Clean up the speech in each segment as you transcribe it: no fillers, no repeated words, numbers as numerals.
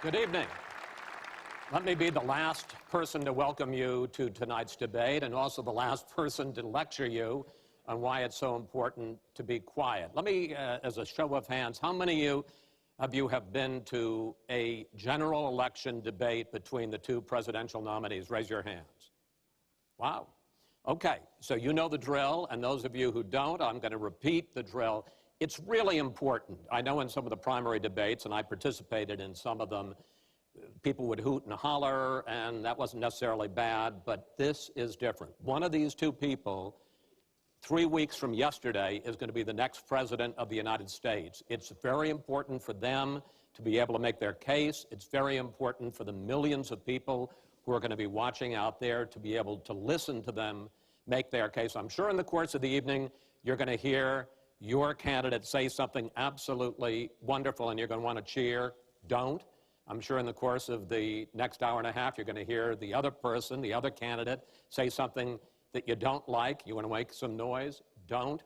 Good evening. Let me be the last person to welcome you to tonight's debate and also the last person to lecture you on why it's so important to be quiet. Let me, as a show of hands, how many of you have been to a general election debate between the two presidential nominees? Raise your hands. Wow. Okay, so you know the drill, and those of you who don't, I'm going to repeat the drill. It's really important. I know in some of the primary debates, and I participated in some of them, people would hoot and holler, and that wasn't necessarily bad, but this is different. One of these two people, 3 weeks from yesterday, is going to be the next president of the United States. It's very important for them to be able to make their case. It's very important for the millions of people who are going to be watching out there to be able to listen to them make their case. I'm sure in the course of the evening, you're going to hear your candidate say something absolutely wonderful, and you're going to want to cheer. Don't. I'm sure in the course of the next hour and a half, you're going to hear the other person, the other candidate, say something that you don't like. You want to make some noise. Don't.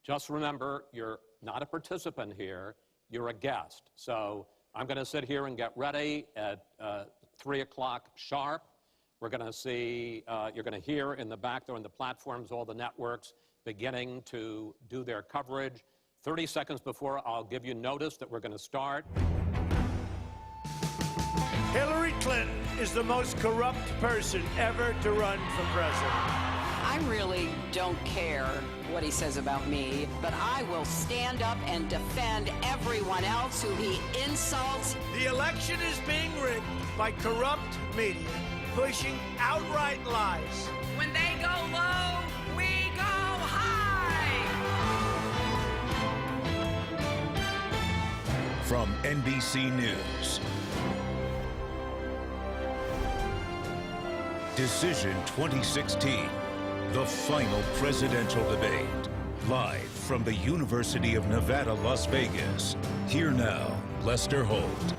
Just remember, you're not a participant here. You're a guest. So I'm going to sit here and get ready at 3 o'clock sharp. We're going to see, you're going to hear in the back there on the platforms all the networks beginning to do their coverage. 30 seconds before I'll give you notice that we're going to start. Hillary Clinton is the most corrupt person ever to run for president. I really don't care what he says about me, but I will stand up and defend everyone else who he insults. The election is being rigged by corrupt media, pushing outright lies. When they go low, we go high. From NBC News. Decision 2016, the final presidential debate. Live from the University of Nevada, Las Vegas. Here now, Lester Holt.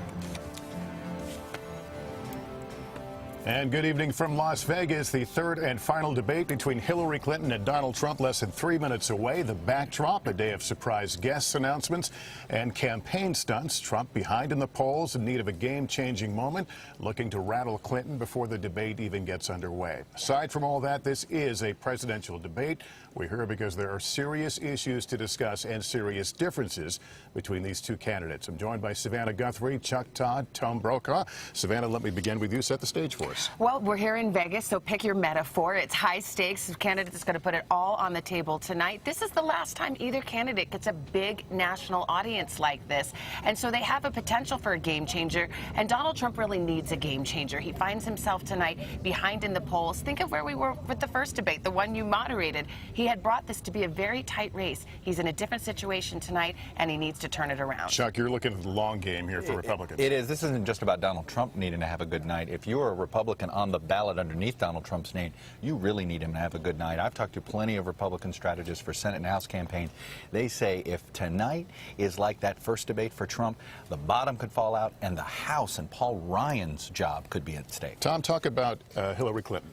And good evening from Las Vegas. The third and final debate between Hillary Clinton and Donald Trump less than 3 minutes away. The backdrop, a day of surprise guest announcements and campaign stunts. Trump behind in the polls, in need of a game-changing moment, looking to rattle Clinton before the debate even gets underway. Aside from all that, this is a presidential debate. We're here because there are serious issues to discuss and serious differences between these two candidates. I'm joined by Savannah Guthrie, Chuck Todd, Tom Brokaw. Savannah, let me begin with you. Set the stage for us. Well, we're here in Vegas, so pick your metaphor. It's high stakes. The candidate is going to put it all on the table tonight. This is the last time either candidate gets a big national audience like this, and so they have a potential for a game changer, and Donald Trump really needs a game changer. He finds himself tonight behind in the polls. Think of where we were with the first debate, the one you moderated. He had brought this to be a very tight race. He's in a different situation tonight, and he needs to turn it around. Chuck, you're looking at the long game here for Republicans. It is. This isn't just about Donald Trump needing to have a good night. If you're a Republican on the ballot underneath Donald Trump's name, you really need him to have a good night. I've talked to plenty of Republican strategists for Senate and House campaigns. They say if tonight is like that first debate for Trump, the bottom could fall out and the House and Paul Ryan's job could be at stake. Tom, talk about Hillary Clinton.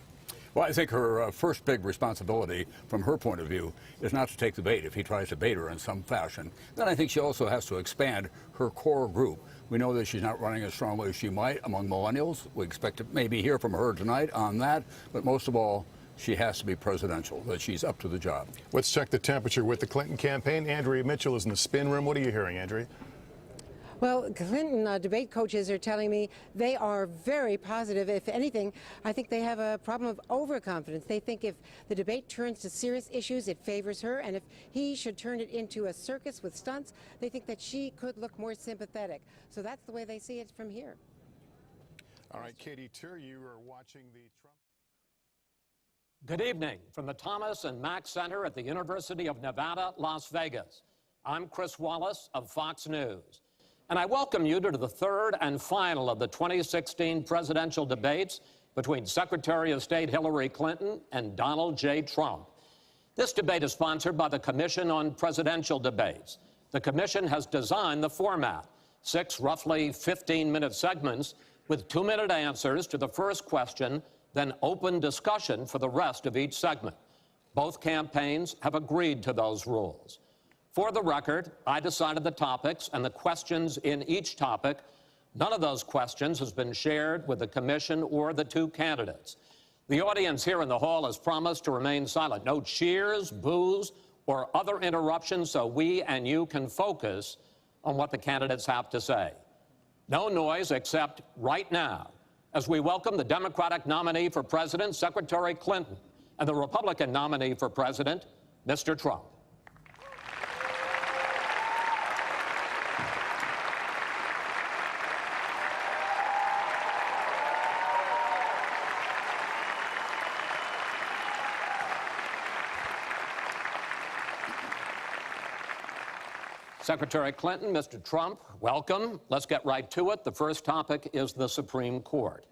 Well, I think her first big responsibility from her point of view is not to take the bait if he tries to bait her in some fashion. Then I think she also has to expand her core group. We know that she's not running as strongly as she might among millennials. We expect to maybe hear from her tonight on that. But most of all, she has to be presidential, that she's up to the job. Let's check the temperature with the Clinton campaign. Andrea Mitchell is in the spin room. What are you hearing, Andrea? Well, Clinton debate coaches are telling me they are very positive. If anything, I think they have a problem of overconfidence. They think if the debate turns to serious issues, it favors her. And if he should turn it into a circus with stunts, they think that she could look more sympathetic. So that's the way they see it from here. All right, Katie Tur, you are watching the Trump. Good evening from the Thomas and Mack Center at the University of Nevada, Las Vegas. I'm Chris Wallace of Fox News. And I welcome you to the third and final of the 2016 presidential debates between Secretary of State Hillary Clinton and Donald J. Trump. This debate is sponsored by the Commission on Presidential Debates. The Commission has designed the format, 6 roughly 15-minute segments with 2-minute answers to the first question, then open discussion for the rest of each segment. Both campaigns have agreed to those rules. For the record, I decided the topics and the questions in each topic None of those questions has been shared with the commission or the two candidates. The audience here in the hall has promised to remain silent. No cheers, boos, or other interruptions so we and you can focus on what the candidates have to say. No noise except right now as we welcome the Democratic nominee for president, Secretary Clinton, and the Republican nominee for president, Mr. Trump. Secretary Clinton, Mr. Trump, welcome. Let's get right to it. The first topic is the Supreme Court.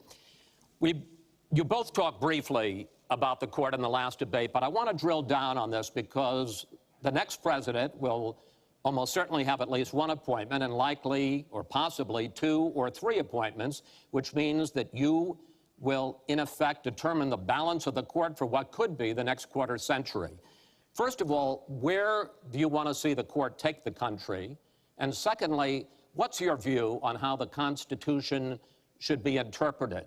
You both talked briefly about the court in the last debate, but I want to drill down on this because the next president will almost certainly have at least one appointment and likely or possibly 2 or 3 appointments, which means that you will, in effect, determine the balance of the court for what could be the next quarter century. First of all, where do you want to see the court take the country? And secondly, what's your view on how the Constitution should be interpreted?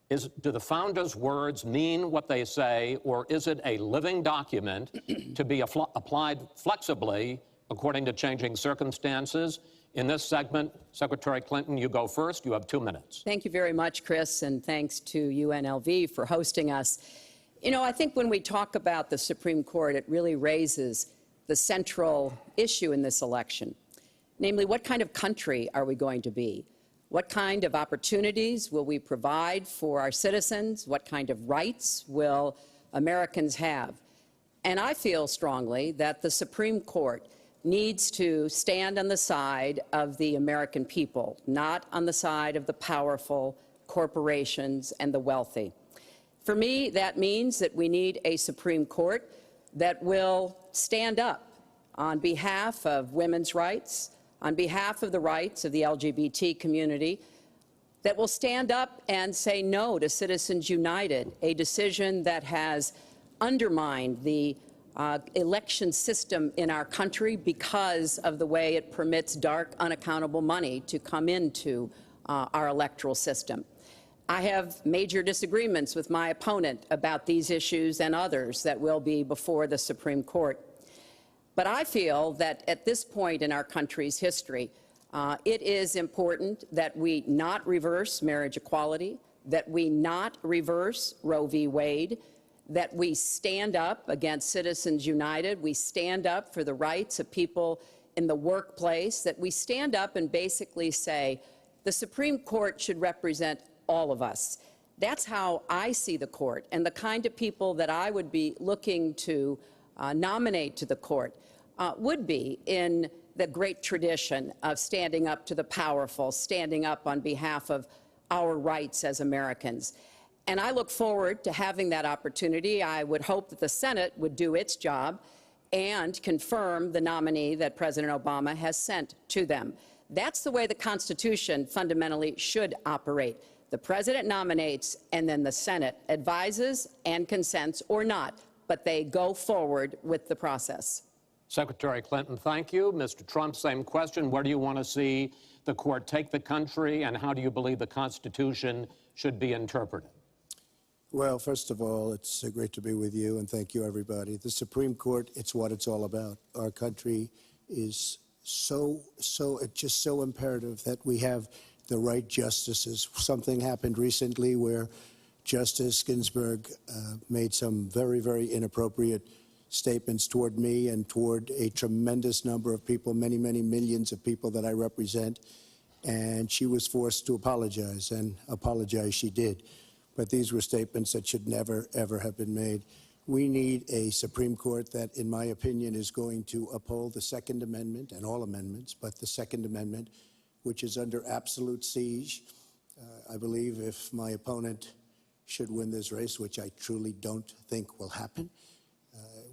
Do the founders' words mean what they say, or is it a living document to be applied flexibly according to changing circumstances? In this segment, Secretary Clinton, you go first. You have 2 minutes. Thank you very much, Chris, and thanks to UNLV for hosting us. You know, I think when we talk about the Supreme Court, it really raises the central issue in this election. Namely, what kind of country are we going to be? What kind of opportunities will we provide for our citizens? What kind of rights will Americans have? And I feel strongly that the Supreme Court needs to stand on the side of the American people, not on the side of the powerful corporations and the wealthy. For me, that means that we need a Supreme Court that will stand up on behalf of women's rights, on behalf of the rights of the LGBT community, that will stand up and say no to Citizens United, a decision that has undermined the election system in our country because of the way it permits dark, unaccountable money to come into our electoral system. I have major disagreements with my opponent about these issues and others that will be before the Supreme Court. But I feel that at this point in our country's history, it is important that we not reverse marriage equality, that we not reverse Roe v. Wade, that we stand up against Citizens United, we stand up for the rights of people in the workplace, that we stand up and basically say the Supreme Court should represent all of us. That's how I see the court, and the kind of people that I would be looking to nominate to the court would be in the great tradition of standing up to the powerful, standing up on behalf of our rights as Americans. And I look forward to having that opportunity. I would hope that the Senate would do its job and confirm the nominee that President Obama has sent to them. That's the way the Constitution fundamentally should operate. The President nominates, and then the Senate advises and consents or not, but they go forward with the process. Secretary Clinton, thank you. Mr. Trump, same question. Where do you want to see the court take the country, and how do you believe the Constitution should be interpreted? Well, first of all, it's great to be with you, and thank you, everybody. The Supreme Court, it's what it's all about. Our country is it's just so imperative that we have the right justices. Something happened recently where Justice Ginsburg made some very, very inappropriate statements toward me and toward a tremendous number of people, many, many millions of people that I represent, and she was forced to apologize, and apologize she did. But these were statements that should never, ever have been made. We need a Supreme Court that, in my opinion, is going to uphold the Second Amendment and all amendments, but the Second Amendment, which is under absolute siege. I believe if my opponent should win this race, which I truly don't think will happen,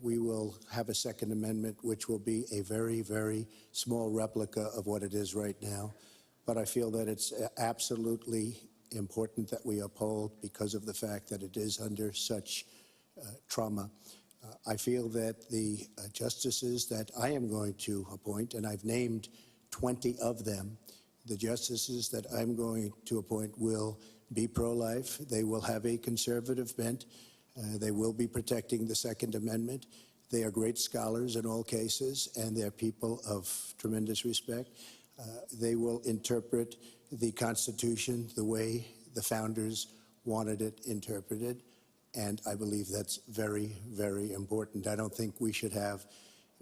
we will have a Second Amendment which will be a very, very small replica of what it is right now. But I feel that it's absolutely important that we uphold because of the fact that it is under such trauma. I feel that the justices that I am going to appoint, and I've named 20 of them, The justices that I'm going to appoint will be pro-life. They will have a conservative bent. They will be protecting the Second Amendment. They are great scholars in all cases, and they're people of tremendous respect. They will interpret the Constitution the way the founders wanted it interpreted, and I believe that's very, very important. I don't think we should have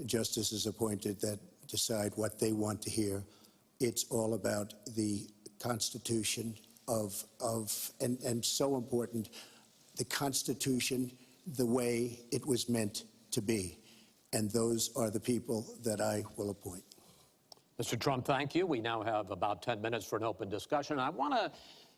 justices appointed that decide what they want to hear. It's all about the Constitution and so important, the Constitution the way it was meant to be. And those are the people that I will appoint. Mr. Trump, thank you. We now have about 10 minutes for an open discussion. I want to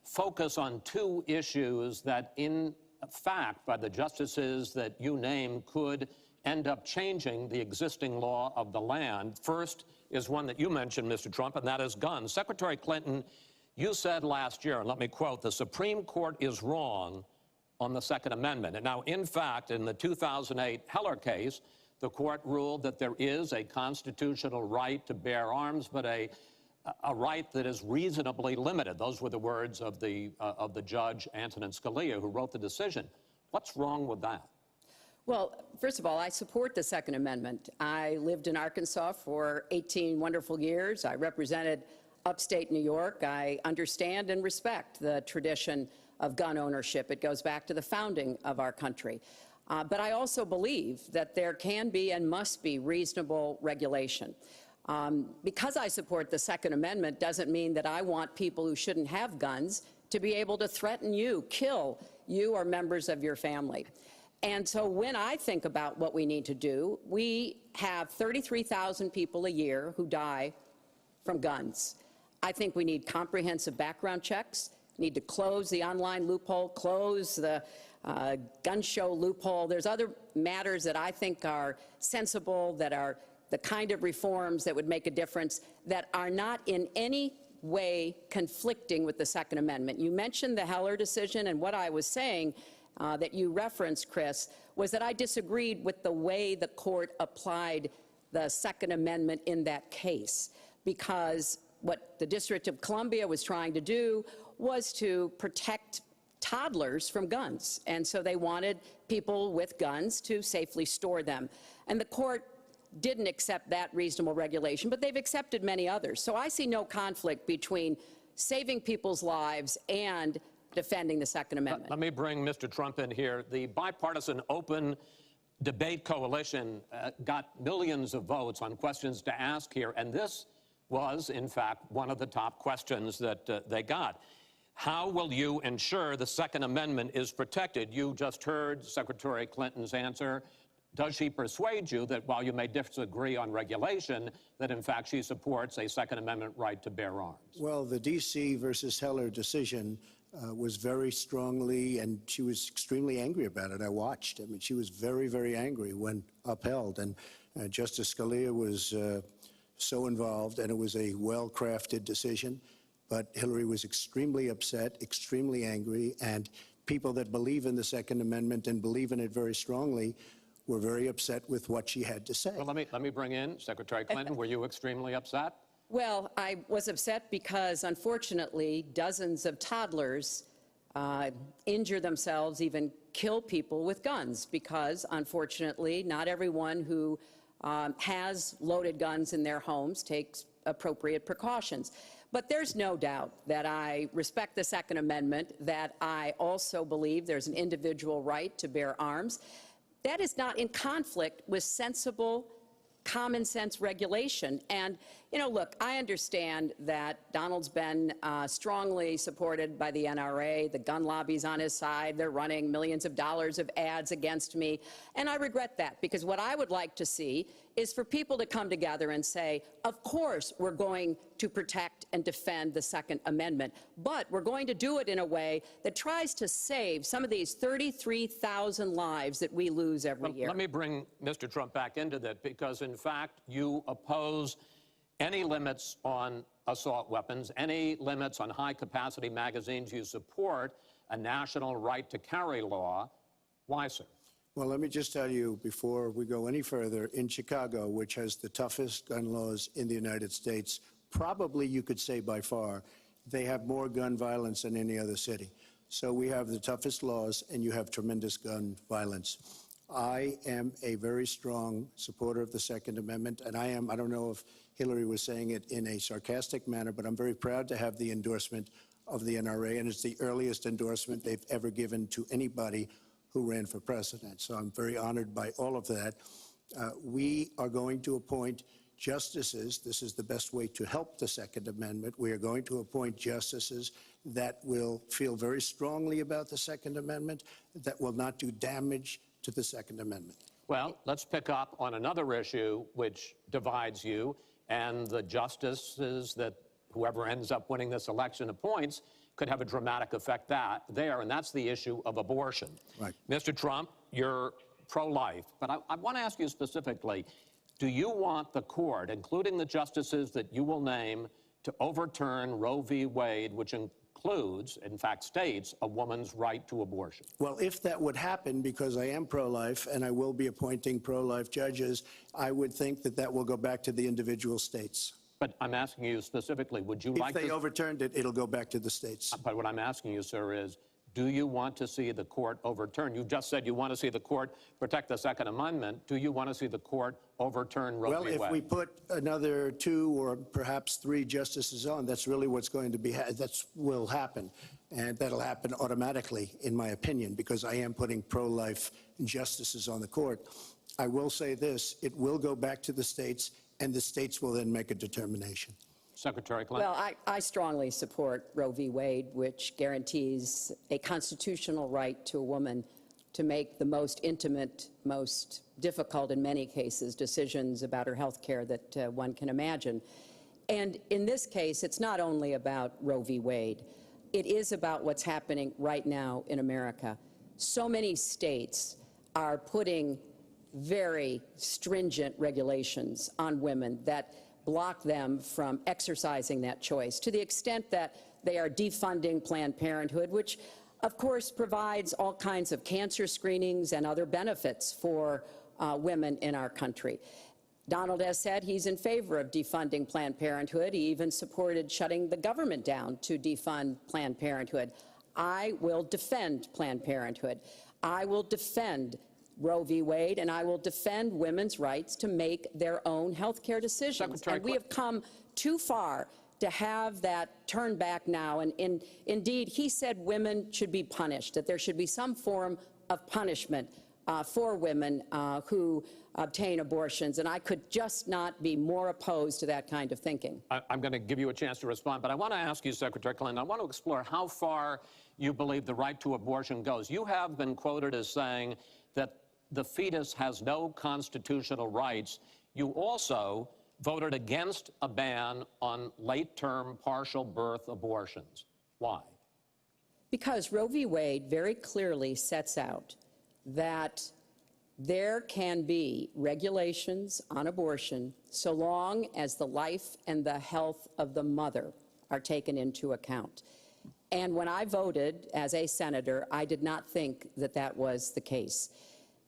focus on two issues that, in fact, by the justices that you name, could end up changing the existing law of the land. First is one that you mentioned, Mr. Trump, and that is guns. Secretary Clinton, you said last year, and let me quote, "The Supreme Court is wrong on the Second Amendment." And now, in fact, in the 2008 Heller case, the court ruled that there is a constitutional right to bear arms, but a right that is reasonably limited. Those were the words of the judge, Antonin Scalia, who wrote the decision. What's wrong with that? Well, first of all, I support the Second Amendment. I lived in Arkansas for 18 wonderful years. I represented upstate New York. I understand and respect the tradition of gun ownership. It goes back to the founding of our country. But I also believe that there can be and must be reasonable regulation. Because I support the Second Amendment doesn't mean that I want people who shouldn't have guns to be able to threaten you, kill you or members of your family. And so when I think about what we need to do, we have 33,000 people a year who die from guns. I think we need comprehensive background checks, need to close the online loophole, close the gun show loophole. There's other matters that I think are sensible, that are the kind of reforms that would make a difference, that are not in any way conflicting with the Second Amendment. You mentioned the Heller decision, and what I was saying that you referenced, Chris, was that I disagreed with the way the court applied the Second Amendment in that case, because what the District of Columbia was trying to do was to protect toddlers from guns. And so they wanted people with guns to safely store them. And the court didn't accept that reasonable regulation, but they've accepted many others. So I see no conflict between saving people's lives and defending the Second Amendment. Let me bring Mr. Trump in here. The bipartisan open debate coalition got millions of votes on questions to ask here, and this was, in fact, one of the top questions that they got. How will you ensure the Second Amendment is protected? You just heard Secretary Clinton's answer. Does she persuade you that while you may disagree on regulation, that in fact she supports a Second Amendment right to bear arms? Well, the D.C. versus Heller decision was very strongly, and she was extremely angry about it. I watched. I mean, she was very, very angry when upheld. And Justice Scalia was so involved, and it was a well-crafted decision. But Hillary was extremely upset, extremely angry, and people that believe in the Second Amendment and believe in it very strongly were very upset with what she had to say. Well, let me bring in Secretary Clinton. Were you extremely upset? Well, I was upset because, unfortunately, dozens of toddlers injure themselves, even kill people with guns, because, unfortunately, not everyone who has loaded guns in their homes takes appropriate precautions. But there's no doubt that I respect the Second Amendment, that I also believe there's an individual right to bear arms. That is not in conflict with sensible, common sense regulation. And, you know, look, I understand that Donald's been strongly supported by the NRA. The gun lobby's on his side. They're running millions of dollars of ads against me. And I regret that, because what I would like to see is for people to come together and say, of course we're going to protect and defend the Second Amendment, but we're going to do it in a way that tries to save some of these 33,000 lives that we lose every year. Let me bring Mr. Trump back into that, because, in fact, you oppose any limits on assault weapons, any limits on high-capacity magazines. You support a national right-to-carry law. Why, sir? Well, let me just tell you, before we go any further, in Chicago, which has the toughest gun laws in the United States, probably you could say by far, they have more gun violence than any other city. So we have the toughest laws, and you have tremendous gun violence. I am a very strong supporter of the Second Amendment, and I don't know if Hillary was saying it in a sarcastic manner, but I'm very proud to have the endorsement of the NRA, and it's the earliest endorsement they've ever given to anybody who ran for president. So I'm very honored by all of that. We are going to appoint justices. This is the best way to help the Second Amendment. We are going to appoint justices that will feel very strongly about the Second Amendment, that will not do damage to the Second Amendment. Well, let's pick up on another issue which divides you and the justices that whoever ends up winning this election appoints could have a dramatic effect there, and that's the issue of abortion. Right. Mr. Trump, you're pro-life, but I want to ask you specifically, do you want the court, including the justices that you will name, to overturn Roe v. Wade, which includes, in fact states, a woman's right to abortion? Well, if that would happen, because I am pro-life and I will be appointing pro-life judges, I would think that that will go back to the individual states. But I'm asking you specifically, would you like to... If they overturned it, it'll go back to the states. But what I'm asking you, sir, is do you want to see the court overturn? You just said you want to see the court protect the Second Amendment. Do you want to see the court overturn Roe v. Wade? Well, if we put another 2 or perhaps 3 justices on, that's really what's going to be, will happen. And that'll happen automatically, in my opinion, because I am putting pro-life justices on the court. I will say this, it will go back to the states, and the states will then make a determination. Secretary Clinton. Well, I strongly support Roe v. Wade, which guarantees a constitutional right to a woman to make the most intimate, most difficult in many cases, decisions about her health care that one can imagine. And in this case, it's not only about Roe v. Wade. It is about what's happening right now in America. So many states are putting very stringent regulations on women that block them from exercising that choice, to the extent that they are defunding Planned Parenthood, which of course provides all kinds of cancer screenings and other benefits for women in our country. Donald has said he's in favor of defunding Planned Parenthood. He even supported shutting the government down to defund Planned Parenthood. I will defend Planned Parenthood. I will defend Roe v. Wade, and I will defend women's rights to make their own health care decisions. Secretary, and we have come too far to have that turned back now. And indeed, he said women should be punished, that there should be some form of punishment for women who obtain abortions. And I could just not be more opposed to that kind of thinking. I'm going to give you a chance to respond, but I want to ask you, Secretary Clinton, I want to explore how far you believe the right to abortion goes. You have been quoted as saying that the fetus has no constitutional rights. You also voted against a ban on late-term partial birth abortions. Why? Because Roe v. Wade very clearly sets out that there can be regulations on abortion so long as the life and the health of the mother are taken into account. And when I voted as a senator, I did not think that that was the case.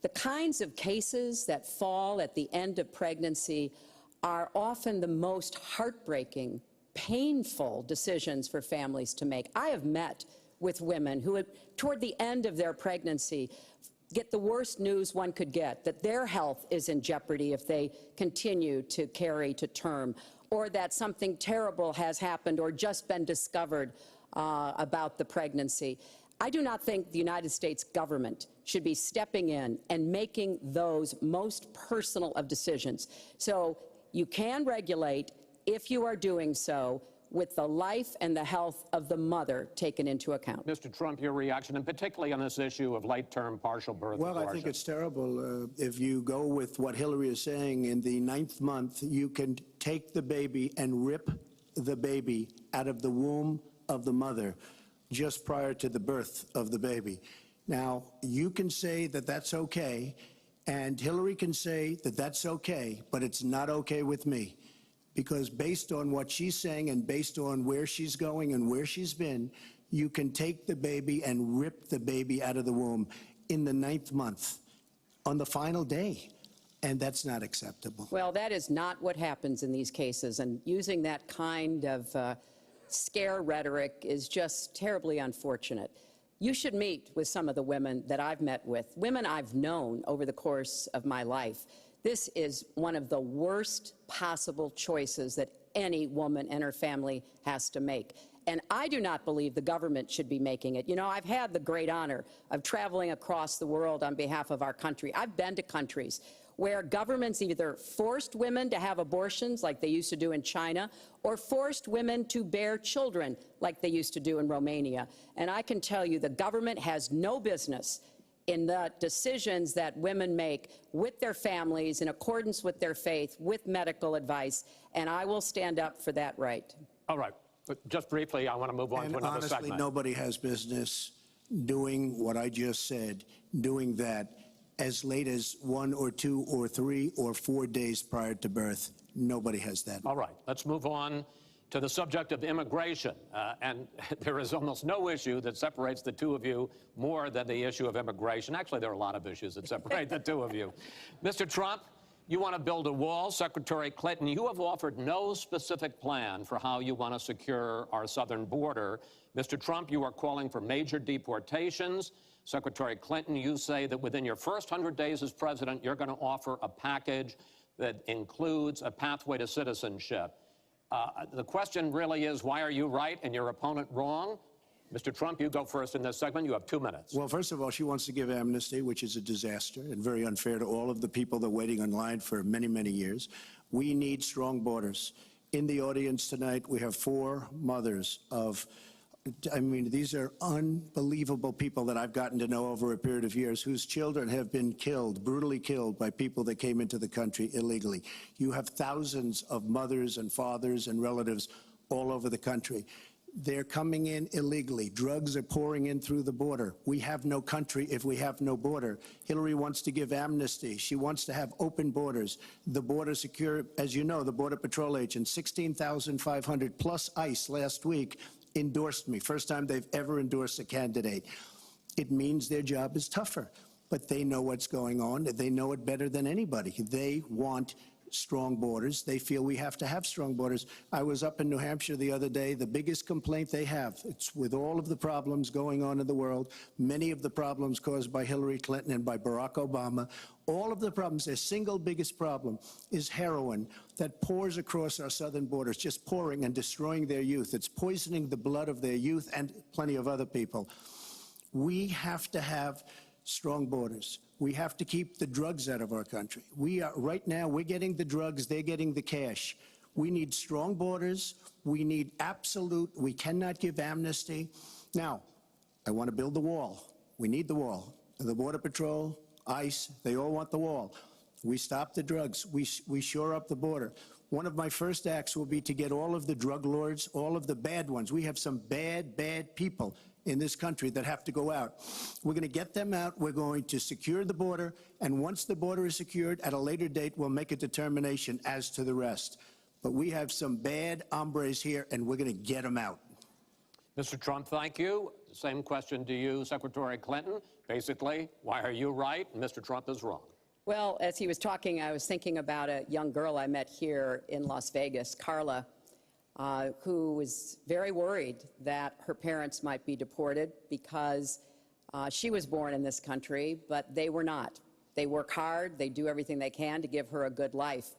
The kinds of cases that fall at the end of pregnancy are often the most heartbreaking, painful decisions for families to make. I have met with women who, toward the end of their pregnancy, get the worst news one could get, that their health is in jeopardy if they continue to carry to term, or that something terrible has happened or just been discovered about the pregnancy. I do not think the United States government should be stepping in and making those most personal of decisions. So you can regulate, if you are doing so, with the life and the health of the mother taken into account. Mr. Trump, your reaction, and particularly on this issue of late-term partial birth abortion. Well, I think it's terrible. If you go with what Hillary is saying, in the 9th month, you can take the baby and rip the baby out of the womb of the mother just prior to the birth of the baby. Now, you can say that that's okay, and Hillary can say that that's okay, but it's not okay with me. Because based on what she's saying and based on where she's going and where she's been, you can take the baby and rip the baby out of the womb in the 9th month, on the final day. and that's not acceptable. Well, that is not what happens in these cases, and using that kind of scare rhetoric is just terribly unfortunate. You should meet with some of the women that I've met with, women I've known over the course of my life. This is one of the worst possible choices that any woman and her family has to make. And I do not believe the government should be making it. You know, I've had the great honor of traveling across the world on behalf of our country. I've been to countries where governments either forced women to have abortions like they used to do in China, or forced women to bear children like they used to do in Romania. And I can tell you the government has no business in the decisions that women make with their families in accordance with their faith, with medical advice, and I will stand up for that right. All right. But just briefly, I want to move on to another honestly, segment. Nobody has business doing what I just said, doing that as late as 1 or 2 or 3 or 4 days prior to birth. Nobody has that. All right, let's move on to the subject of immigration. And there is almost no issue that separates the two of you more than the issue of immigration. Actually, there are a lot of issues that separate the two of you. Mr. Trump, you want to build a wall. Secretary Clinton, you have offered no specific plan for how you want to secure our southern border. Mr. Trump, you are calling for major deportations. Secretary Clinton, you say that within your first 100 days as president, you're going to offer a package that includes a pathway to citizenship. The question really is, why are you right and your opponent wrong? Mr. Trump, you go first in this segment. You have 2 minutes. Well, first of all, she wants to give amnesty, which is a disaster and very unfair to all of the people that are waiting in line for many, many years. We need strong borders. In the audience tonight, we have 4 mothers of, I mean, these are unbelievable people that I've gotten to know over a period of years whose children have been killed, brutally killed by people that came into the country illegally. You have thousands of mothers and fathers and relatives all over the country. They're coming in illegally. Drugs are pouring in through the border. We have no country if we have no border. Hillary wants to give amnesty. She wants to have open borders. The border secure, as you know, the Border Patrol agents, 16,500 plus ICE last week endorsed me. First time they've ever endorsed a candidate. It means their job is tougher, but they know what's going on. They know it better than anybody. They want strong borders. They feel we have to have strong borders. I was up in New Hampshire the other day. The biggest complaint they have, it's with all of the problems going on in the world, many of the problems caused by Hillary Clinton and by Barack Obama, all of the problems, their single biggest problem is heroin that pours across our southern borders, just pouring and destroying their youth. It's poisoning the blood of their youth and plenty of other people. We have to have strong borders. We have to keep the drugs out of our country. Right now, we're getting the drugs, they're getting the cash. We need strong borders. We need we cannot give amnesty. Now, I want to build the wall. We need the wall. The Border Patrol, ICE, they all want the wall. We stop the drugs. We shore up the border. One of my first acts will be to get all of the drug lords, all of the bad ones. We have some bad people in this country that have to go out. We're going to get them out. We're going to secure the border. And once the border is secured, at a later date, we'll make a determination as to the rest. But we have some bad hombres here, and we're going to get them out. Mr. Trump, thank you. Same question to you, Secretary Clinton. Basically, why are you right and Mr. Trump is wrong? Well, as he was talking, I was thinking about a young girl I met here in Las Vegas, Carla, who was very worried that her parents might be deported because she was born in this country, but they were not. They work hard. They do everything they can to give her a good life.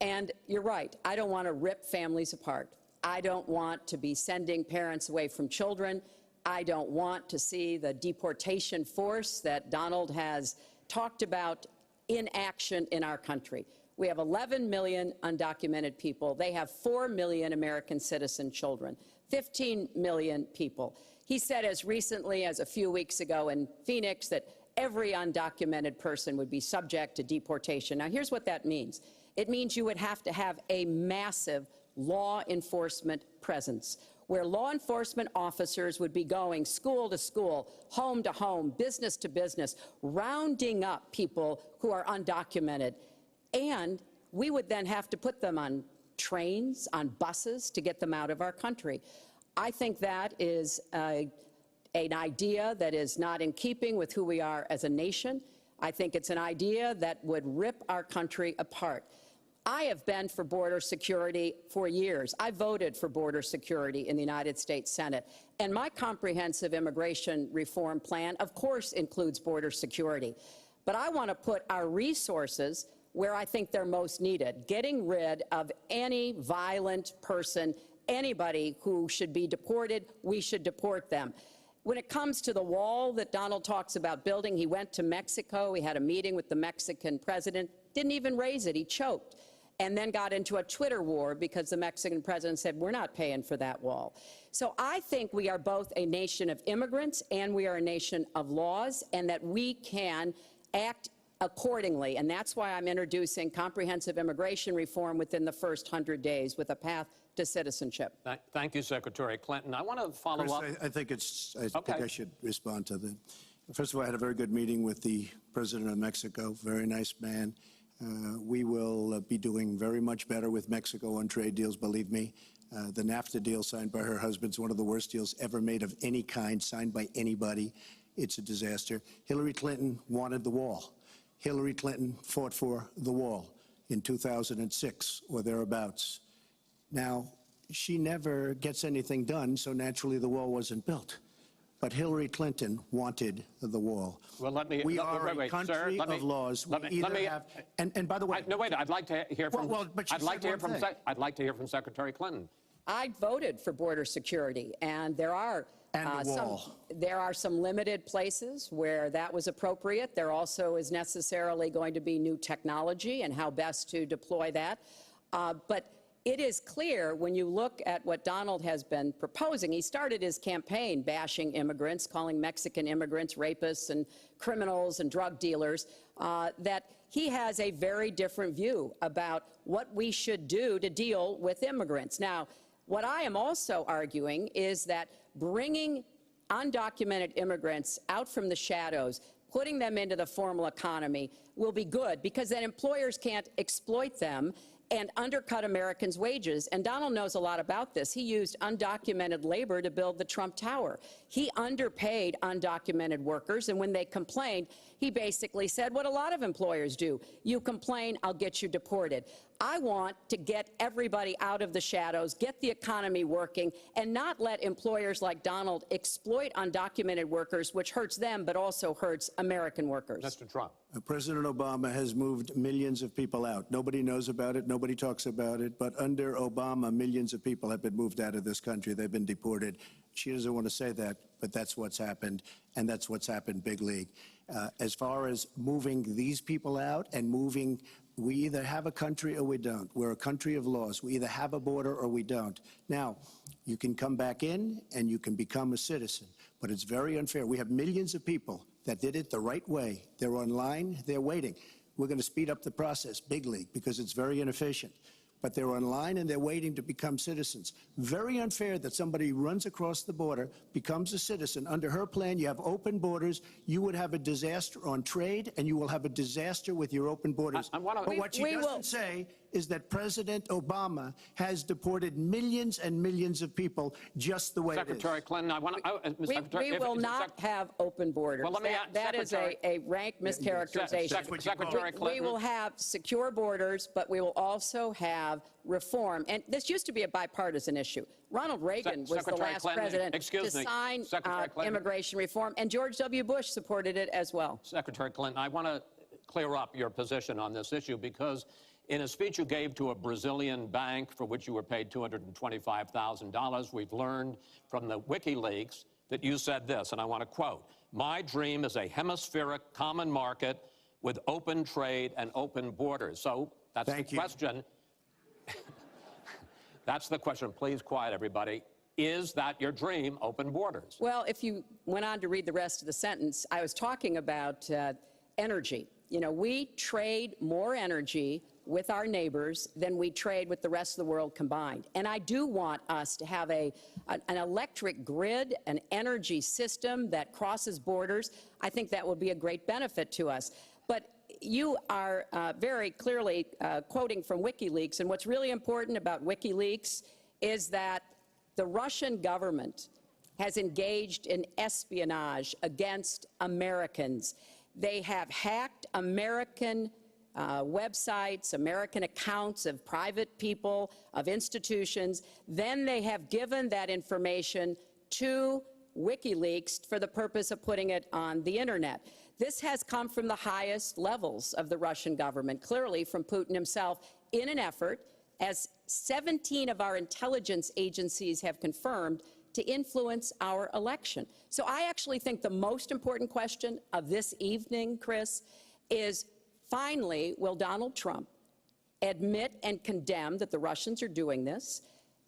And you're right. I don't want to rip families apart. I don't want to be sending parents away from children. I don't want to see the deportation force that Donald has talked about in action in our country. We have 11 million undocumented people. They have 4 million American citizen children, 15 million people. He said as recently as a few weeks ago in Phoenix that every undocumented person would be subject to deportation. Now, here's what that means. It means you would have to have a massive law enforcement presence, where law enforcement officers would be going school to school, home to home, business to business, rounding up people who are undocumented. And we would then have to put them on trains, on buses to get them out of our country. I think that is an idea that is not in keeping with who we are as a nation. I think it's an idea that would rip our country apart. I have been for border security for years. I voted for border security in the United States Senate. And my comprehensive immigration reform plan, of course, includes border security. But I want to put our resources where I think they're most needed, getting rid of any violent person, anybody who should be deported, we should deport them. When it comes to the wall that Donald talks about building, he went to Mexico, he had a meeting with the Mexican president, didn't even raise it, he choked, and then got into a Twitter war because the Mexican president said, we're not paying for that wall. So I think we are both a nation of immigrants and we are a nation of laws, and that we can act accordingly. And that's why I'm introducing comprehensive immigration reform within the first 100 days with a path to citizenship. Thank you, Secretary Clinton. I want to follow up. I think I should respond to that. First of all, I had a very good meeting with the president of Mexico, very nice man. We will be doing very much better with Mexico on trade deals, believe me. The NAFTA deal signed by her husband is one of the worst deals ever made of any kind, signed by anybody. It's a disaster. Hillary Clinton wanted the wall. Hillary Clinton fought for the wall in 2006 or thereabouts. Now, she never gets anything done, so naturally the wall wasn't built. But Hillary Clinton wanted the wall. Well, we are a country of laws. And by the way, no, wait. I'd like to hear from. I'd like to hear from Secretary Clinton. I voted for border security, and there are some limited places where that was appropriate. There also is necessarily going to be new technology and how best to deploy that. But it is clear when you look at what Donald has been proposing. He started his campaign bashing immigrants, calling Mexican immigrants rapists and criminals and drug dealers, that he has a very different view about what we should do to deal with immigrants. Now, what I am also arguing is that bringing undocumented immigrants out from the shadows, putting them into the formal economy will be good, because then employers can't exploit them and undercut Americans' wages. And Donald knows a lot about this. He used undocumented labor to build the Trump Tower. He underpaid undocumented workers, and when they complained, he basically said what a lot of employers do. You complain, I'll get you deported. I want to get everybody out of the shadows, get the economy working, and not let employers like Donald exploit undocumented workers, which hurts them but also hurts American workers. Mr. Trump. President Obama has moved millions of people out. Nobody knows about it. Nobody talks about it. But under Obama, millions of people have been moved out of this country. They've been deported. She doesn't want to say that, but that's what's happened, and that's what's happened big league. As far as moving these people out and moving, we either have a country or we don't. We're a country of laws. We either have a border or we don't. Now, you can come back in and you can become a citizen, but it's very unfair. We have millions of people that did it the right way. They're online, they're waiting. We're going to speed up the process, big league, because it's very inefficient. But they're online and they're waiting to become citizens. Very unfair that somebody runs across the border, becomes a citizen. Under her plan, you have open borders. You would have a disaster on trade, and you will have a disaster with your open borders. But what she doesn't say is that President Obama has deported millions and millions of people just the way Secretary Clinton, I want to. We will not have open borders. Well, let me that is a rank mischaracterization. Secretary Clinton. We will have secure borders, but we will also have reform. And this used to be a bipartisan issue. Ronald Reagan was the last president to sign immigration reform, and George W. Bush supported it as well. Secretary Clinton, I want to clear up your position on this issue, because in a speech you gave to a Brazilian bank for which you were paid $225,000, we've learned from the WikiLeaks that you said this, and I want to quote, "My dream is a hemispheric common market with open trade and open borders." So that's the question. That's the question. Please quiet, everybody. Is that your dream, open borders? Well, if you went on to read the rest of the sentence, I was talking about energy. You know, we trade more energy with our neighbors than we trade with the rest of the world combined. And I do want us to have an electric grid, an energy system that crosses borders. I think that will be a great benefit to us. But you are very clearly quoting from WikiLeaks, and what's really important about WikiLeaks is that the Russian government has engaged in espionage against Americans. They have hacked American websites, American accounts of private people, of institutions. Then they have given that information to WikiLeaks for the purpose of putting it on the internet. This has come from the highest levels of the Russian government, clearly from Putin himself, in an effort, as 17 of our intelligence agencies have confirmed, to influence our election. So I actually think the most important question of this evening, Chris, is finally, will Donald Trump admit and condemn that the Russians are doing this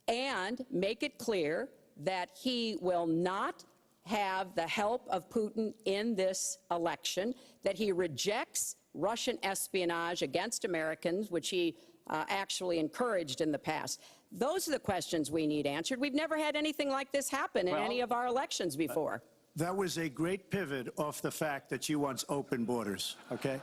and make it clear that he will not have the help of Putin in this election, that he rejects Russian espionage against Americans, which he actually encouraged in the past. Those are the questions we need answered. We've never had anything like this happen in any of our elections before. That was a great pivot off the fact that she wants open borders, okay?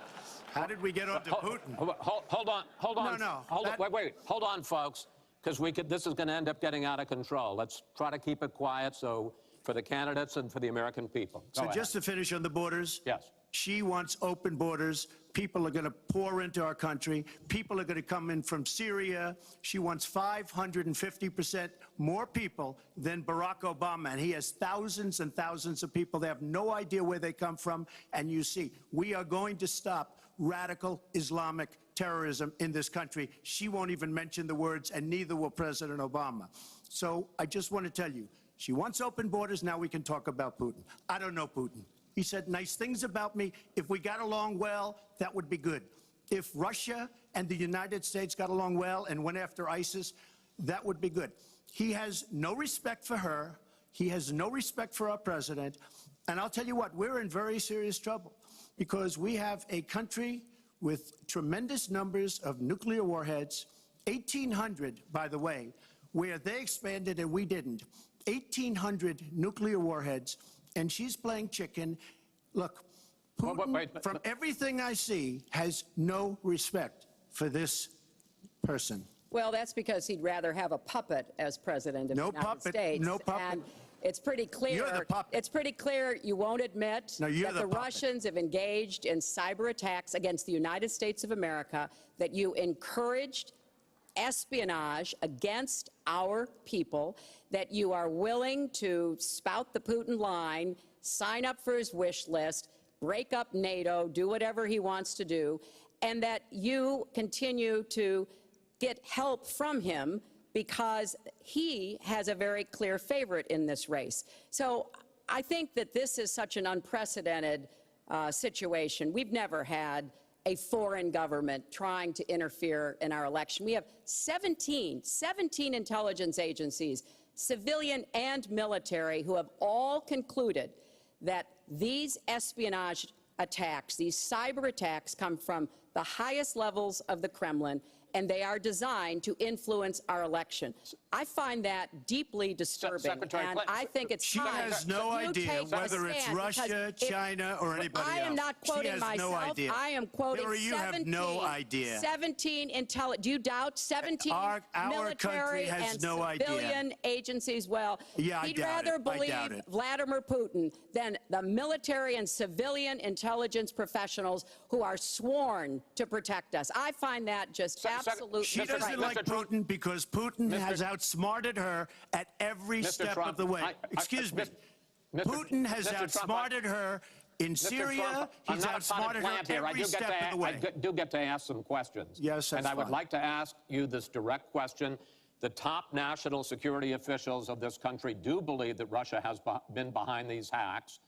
How did we get onto Putin? Hold on. No. Wait. Hold on, folks, because this is going to end up getting out of control. Let's try to keep it quiet for the candidates and for the American people. So just to finish on the borders. Yes. She wants open borders. People are going to pour into our country. People are going to come in from Syria. She wants 550% more people than Barack Obama. And he has thousands and thousands of people. They have no idea where they come from. And you see, we are going to stop radical Islamic terrorism in this country. She won't even mention the words, and neither will President Obama. So I just want to tell you, she wants open borders. Now we can talk about Putin. I don't know Putin. He said nice things about me. If we got along well, that would be good. If Russia and the United States got along well and went after ISIS, that would be good. He has no respect for her. He has no respect for our president. And I'll tell you what, we're in very serious trouble because we have a country with tremendous numbers of nuclear warheads, 1,800, by the way, where they expanded and we didn't. 1,800 nuclear warheads. And she's playing chicken. Look, Putin, from everything I see, has no respect for this person. Well, that's because he'd rather have a puppet as president of the United States. No puppet. And it's pretty clear. You're the puppet. It's pretty clear you won't admit that the Russians have engaged in cyber attacks against the United States of America, that you encouraged espionage against our people, that you are willing to spout the Putin line, sign up for his wish list, break up NATO, do whatever he wants to do, and that you continue to get help from him because he has a very clear favorite in this race. So I think that this is such an unprecedented situation. We've never had a foreign government trying to interfere in our election. We have 17 intelligence agencies, civilian and military, who have all concluded that these espionage attacks, these cyber attacks, come from the highest levels of the Kremlin, and they are designed to influence our election. I find that deeply disturbing, and I think it's time. She has no idea whether it's Russia, China, or anybody else. I am not quoting myself. No idea. I am quoting Hillary, you have no idea. 17 do you doubt 17 our military has and no civilian agencies? Well, yeah, he'd rather believe Vladimir Putin than the military and civilian intelligence professionals who are sworn to protect us. I find that just absolutely She doesn't like Putin because Putin has outsmarted her at every step of the way. Excuse me. Putin has outsmarted her in Syria. He's outsmarted her every step of the way. I do get to ask some questions. Yes, that's And I would like to ask you this direct question. The top national security officials of this country do believe that Russia has been behind these hacks.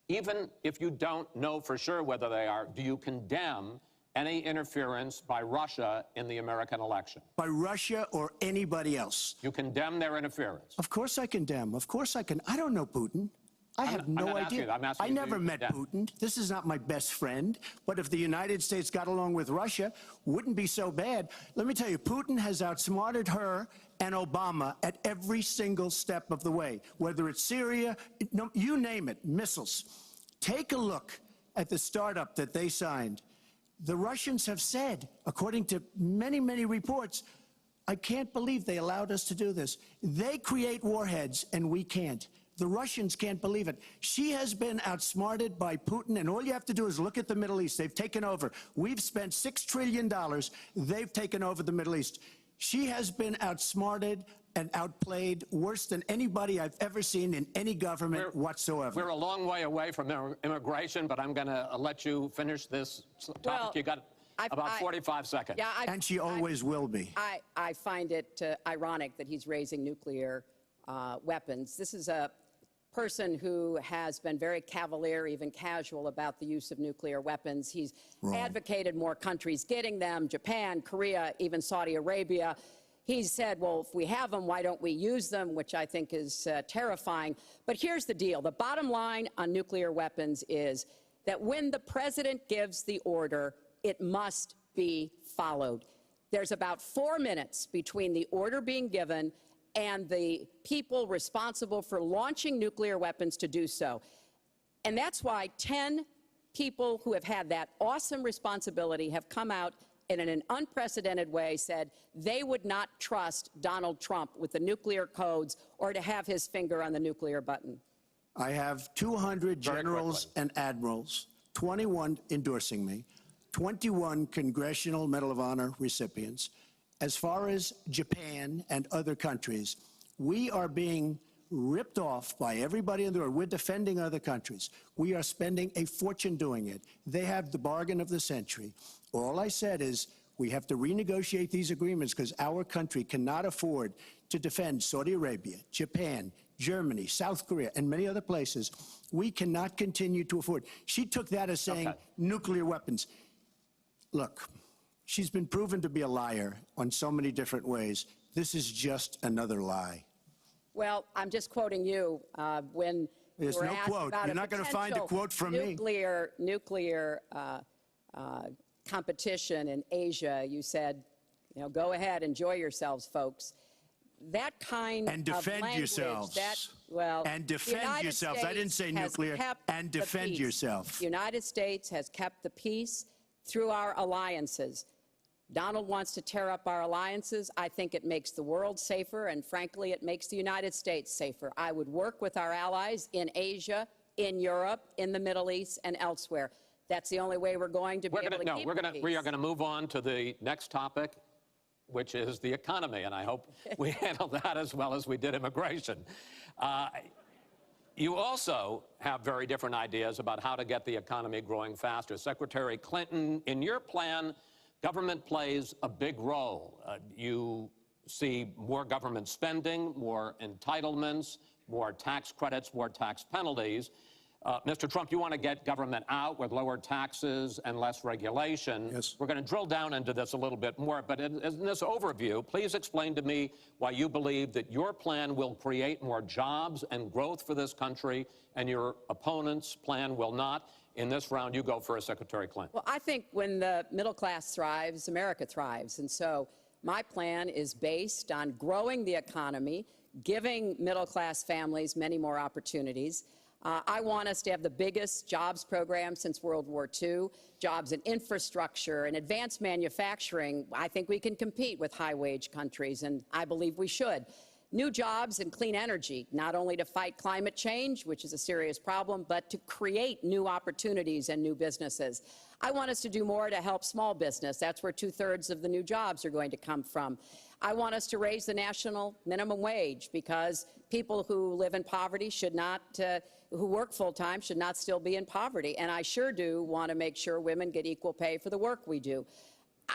Even if you don't know for sure whether they are, do you condemn any interference by Russia in the American election? By Russia or anybody else? You condemn their interference? Of course I condemn. Of course I can. I don't know Putin. I have no idea. I never met Putin. This is not my best friend. But if the United States got along with Russia, wouldn't be so bad. Let me tell you, Putin has outsmarted her and Obama at every single step of the way. Whether it's Syria, you name it, missiles. Take a look at the startup that they signed. The Russians have said, according to many, many reports, I can't believe they allowed us to do this. They create warheads and we can't. The Russians can't believe it. She has been outsmarted by Putin, and all you have to do is look at the Middle East. They've taken over. We've spent $6 trillion. They've taken over the Middle East. She has been outsmarted and outplayed worse than anybody I've ever seen in any government whatsoever. We're a long way away from immigration, but I'm going to let you finish this topic. Well, you got about 45 seconds. Yeah, and she always will be. I find it ironic that he's raising nuclear weapons. This is a person who has been very cavalier, even casual, about the use of nuclear weapons. He's advocated more countries getting them, Japan, Korea, even Saudi Arabia. He's said, well, if we have them, why don't we use them, which I think is terrifying. But here's the deal. The bottom line on nuclear weapons is that when the president gives the order, it must be followed. There's about 4 minutes between the order being given and the people responsible for launching nuclear weapons to do so. And that's why 10 people who have had that awesome responsibility have come out and in an unprecedented way said they would not trust Donald Trump with the nuclear codes or to have his finger on the nuclear button. I have 200 generals and admirals, 21 endorsing me, 21 Congressional Medal of Honor recipients. As far as Japan and other countries, we are being ripped off by everybody in the world. We're defending other countries. We are spending a fortune doing it. They have the bargain of the century. All I said is we have to renegotiate these agreements because our country cannot afford to defend Saudi Arabia, Japan, Germany, South Korea, and many other places. We cannot continue to afford. She took that as saying nuclear weapons. Look, she's been proven to be a liar on so many different ways. This is just another lie. Well, I'm just quoting you when there's no quote. You're not going to find a quote from me. Nuclear competition in Asia. You said, you know, go ahead, enjoy yourselves, folks. That kind and defend of language, yourselves. And defend yourselves. I didn't say nuclear. And defend yourself. The United States has kept the peace through our alliances. Donald wants to tear up our alliances. I think it makes the world safer, and frankly, it makes the United States safer. I would work with our allies in Asia, in Europe, in the Middle East, and elsewhere. That's the only way we're going to be able to keep peace. We are going to move on to the next topic, which is the economy, and I hope we handle that as well as we did immigration. You also have very different ideas about how to get the economy growing faster. Secretary Clinton, in your plan, government plays a big role. You see more government spending, more entitlements, more tax credits, more tax penalties. Mr. Trump, you want to get government out with lower taxes and less regulation. Yes. We're going to drill down into this a little bit more, but in this overview, please explain to me why you believe that your plan will create more jobs and growth for this country and your opponent's plan will not. In this round, you go first, Secretary Clinton. Well, I think when the middle class thrives, America thrives. And so my plan is based on growing the economy, giving middle class families many more opportunities. I want us to have the biggest jobs program since World War II, jobs in infrastructure and advanced manufacturing. I think we can compete with high-wage countries, and I believe we should. New jobs and clean energy, not only to fight climate change, which is a serious problem, but to create new opportunities and new businesses. I want us to do more to help small business. That's where 2/3 of the new jobs are going to come from. I want us to raise the national minimum wage because people who live in poverty should not, who work full-time should not still be in poverty. And I sure do want to make sure women get equal pay for the work we do.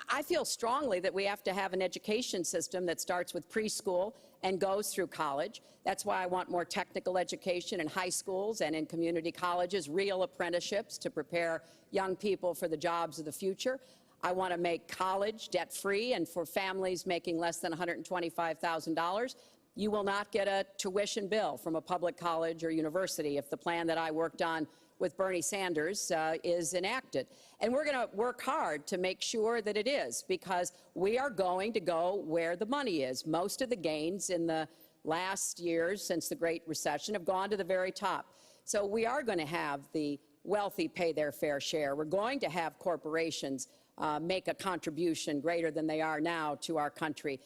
I feel strongly that we have to have an education system that starts with preschool and goes through college. That's why I want more technical education in high schools and in community colleges, real apprenticeships to prepare young people for the jobs of the future. I want to make college debt-free, and for families making less than $125,000, you will not get a tuition bill from a public college or university if the plan that I worked on with Bernie Sanders is enacted. And we're going to work hard to make sure that it is, because we are going to go where the money is. Most of the gains in the last years since the Great Recession have gone to the very top. So we are going to have the wealthy pay their fair share. We're going to have corporations make a contribution greater than they are now to our country.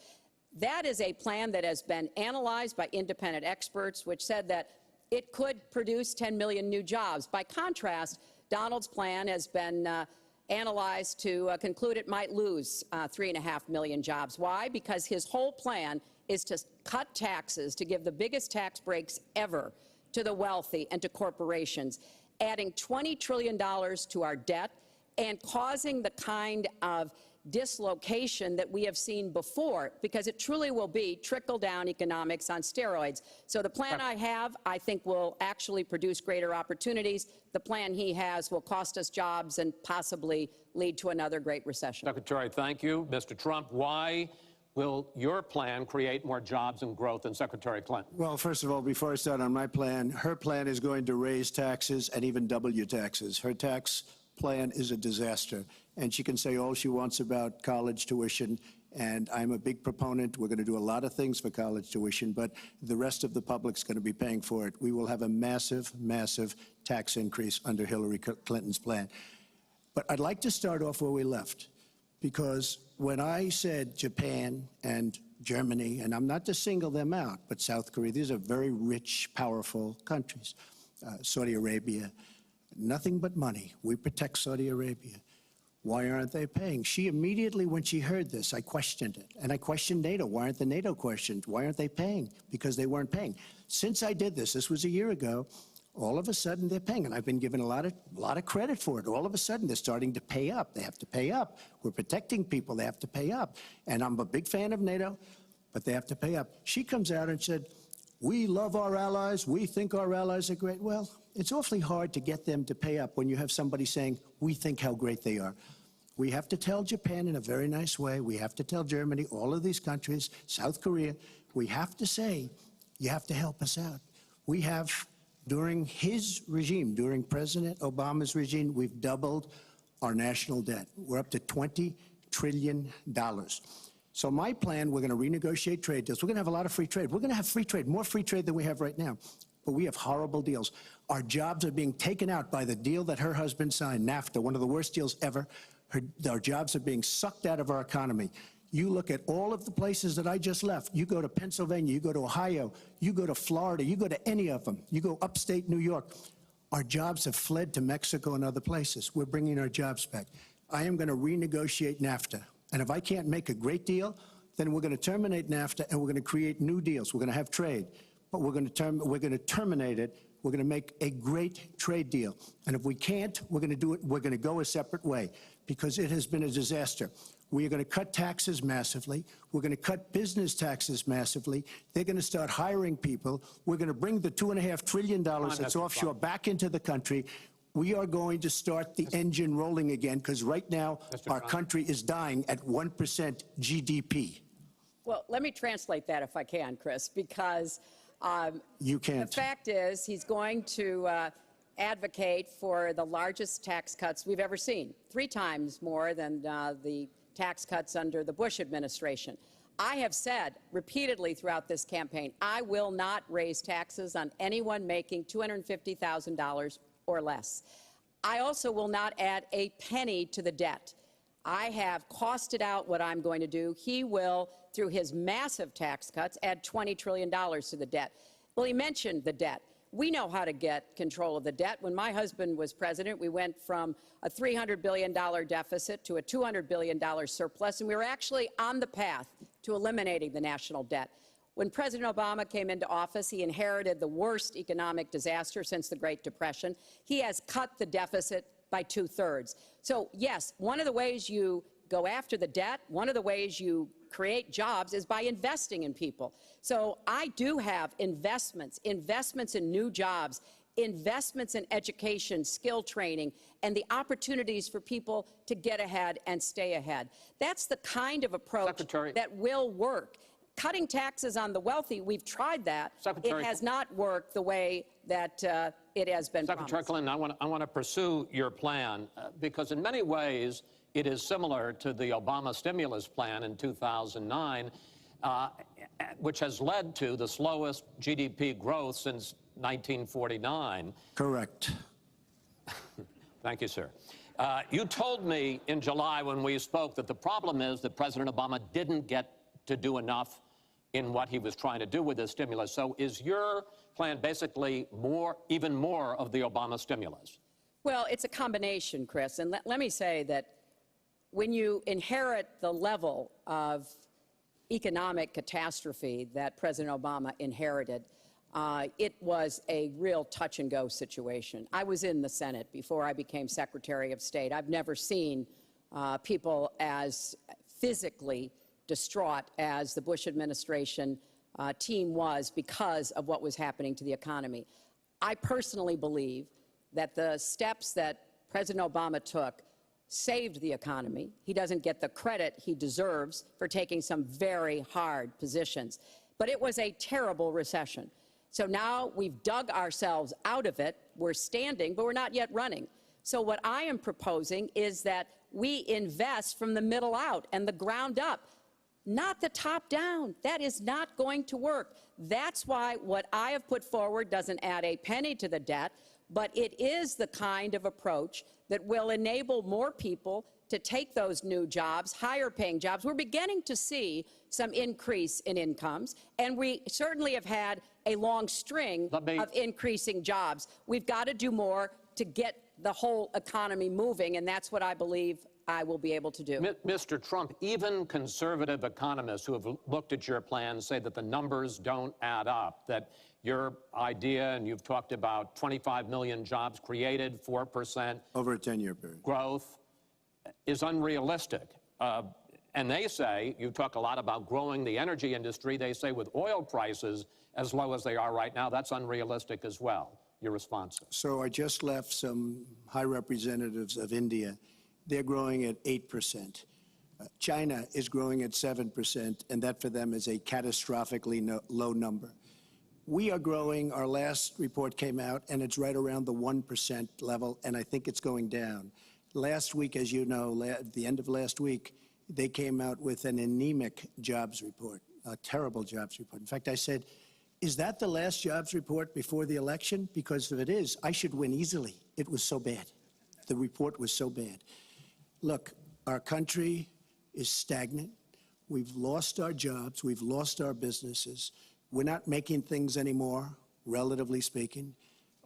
That is a plan that has been analyzed by independent experts, which said that it could produce 10 million new jobs. By contrast, Donald's plan has been analyzed to conclude it might lose 3.5 million jobs. Why? Because his whole plan is to cut taxes, to give the biggest tax breaks ever to the wealthy and to corporations, adding $20 trillion to our debt and causing the kind of dislocation that we have seen before, because it truly will be trickle-down economics on steroids. So the plan I have, I think, will actually produce greater opportunities. The plan he has will cost us jobs and possibly lead to another great recession. Secretary, thank you. Mr. Trump, why will your plan create more jobs and growth than Secretary Clinton? Well, first of all, before I start on my plan, her plan is going to raise taxes and even double your taxes. Her tax plan is a disaster. And she can say all she wants about college tuition, and I'm a big proponent. We're going to do a lot of things for college tuition, but the rest of the public's going to be paying for it. We will have a massive, massive tax increase under Hillary Clinton's plan. But I'd like to start off where we left, because when I said Japan and Germany, and I'm not to single them out, but South Korea, these are very rich, powerful countries. Saudi Arabia, nothing but money. We protect Saudi Arabia. Why aren't they paying? She immediately, when she heard this, I questioned it. And I questioned NATO. Why aren't the NATO questions? Why aren't they paying? Because they weren't paying. Since I did this was a year ago, all of a sudden they're paying. And I've been given a lot of credit for it. All of a sudden they're starting to pay up. They have to pay up. We're protecting people. They have to pay up. And I'm a big fan of NATO, but they have to pay up. She comes out and said, we love our allies. We think our allies are great. Well, it's awfully hard to get them to pay up when you have somebody saying, we think how great they are. We have to tell Japan in a very nice way. We have to tell Germany, all of these countries, South Korea, we have to say, you have to help us out. We have, during his regime, during President Obama's regime, we've doubled our national debt. We're up to $20 trillion. So my plan, we're going to renegotiate trade deals. We're going to have a lot of free trade. We're going to have free trade, more free trade than we have right now. But we have horrible deals. Our jobs are being taken out by the deal that her husband signed, NAFTA, one of the worst deals ever. Our jobs are being sucked out of our economy. You look at all of the places that I just left. You go to Pennsylvania, you go to Ohio, you go to Florida, you go to any of them. You go upstate New York. Our jobs have fled to Mexico and other places. We're bringing our jobs back. I am going to renegotiate NAFTA. And if I can't make a great deal, then we're going to terminate NAFTA and we're going to create new deals. We're going to have trade, but we're going to terminate it. We're going to make a great trade deal. And if we can't, we're going to do it. We're going to go a separate way, because it has been a disaster. We are going to cut taxes massively. We're going to cut business taxes massively. They're going to start hiring people. We're going to bring the $2.5 trillion that's offshore back into the country. We are going to start the engine rolling again, because right now our country is dying at 1% GDP. Well, let me translate that if I can, Chris, because you can't. The fact is he's going to advocate for the largest tax cuts we've ever seen, 3 times more than the tax cuts under the Bush administration. I have said repeatedly throughout this campaign, I will not raise taxes on anyone making $250,000 or less. I also will not add a penny to the debt. I have costed out what I'm going to do. He will, through his massive tax cuts, add $20 trillion to the debt. Well, he mentioned the debt. We know how to get control of the debt. When my husband was president, we went from a $300 billion deficit to a $200 billion surplus, and we were actually on the path to eliminating the national debt. When President Obama came into office, he inherited the worst economic disaster since the Great Depression. He has cut the deficit by 2/3. So, yes, one of the ways you go after the debt, one of the ways you create jobs is by investing in people. So I do have investments in new jobs, investments in education, skill training, and the opportunities for people to get ahead and stay ahead. That's the kind of approach that will work. Cutting taxes on the wealthy, we've tried that. It has not worked the way that it has been promised. Secretary Clinton, I want to pursue your plan because in many ways it is similar to the Obama stimulus plan in 2009, which has led to the slowest GDP growth since 1949. Correct. Thank you, sir. You told me in July when we spoke that the problem is that President Obama didn't get to do enough in what he was trying to do with this stimulus. So is your plan basically even more of the Obama stimulus? Well, it's a combination, Chris. And let me say that when you inherit the level of economic catastrophe that President Obama inherited, it was a real touch-and-go situation. I was in the Senate before I became Secretary of State. I've never seen people as physically distraught as the Bush administration team was because of what was happening to the economy. I personally believe that the steps that President Obama took saved the economy. He doesn't get the credit he deserves for taking some very hard positions. But it was a terrible recession. So now we've dug ourselves out of it. We're standing, but we're not yet running. So what I am proposing is that we invest from the middle out and the ground up, not the top down. That is not going to work. That's why what I have put forward doesn't add a penny to the debt, but it is the kind of approach that will enable more people to take those new jobs, higher paying jobs. We're beginning to see some increase in incomes, and we certainly have had a long string of increasing jobs. We've got to do more to get the whole economy moving, and that's what I believe I will be able to do. Mr. Trump, even conservative economists who have looked at your plan say that the numbers don't add up, that your idea, and you've talked about 25 million jobs created, 4% over a 10-year period growth, is unrealistic. And they say, you talk a lot about growing the energy industry, they say with oil prices as low as they are right now, that's unrealistic as well. Your response? So I just left some high representatives of India. They're growing at 8%. China is growing at 7%, and that for them is a catastrophically low number. We are growing. Our last report came out, and it's right around the 1% level, and I think it's going down. Last week, as you know, at the end of last week, they came out with an anemic jobs report, a terrible jobs report. In fact, I said, is that the last jobs report before the election? Because if it is, I should win easily. It was so bad. The report was so bad. Look, our country is stagnant. We've lost our jobs. We've lost our businesses. We're not making things anymore, relatively speaking.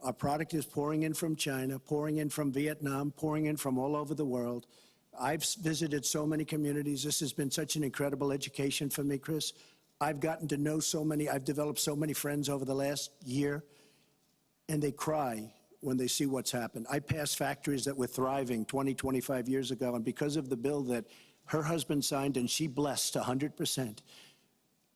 Our product is pouring in from China, pouring in from Vietnam, pouring in from all over the world. I've visited so many communities. This has been such an incredible education for me, Chris. I've gotten to know so many. I've developed so many friends over the last year, and they cry when they see what's happened. I passed factories that were thriving 20, 25 years ago, and because of the bill that her husband signed and she blessed 100%,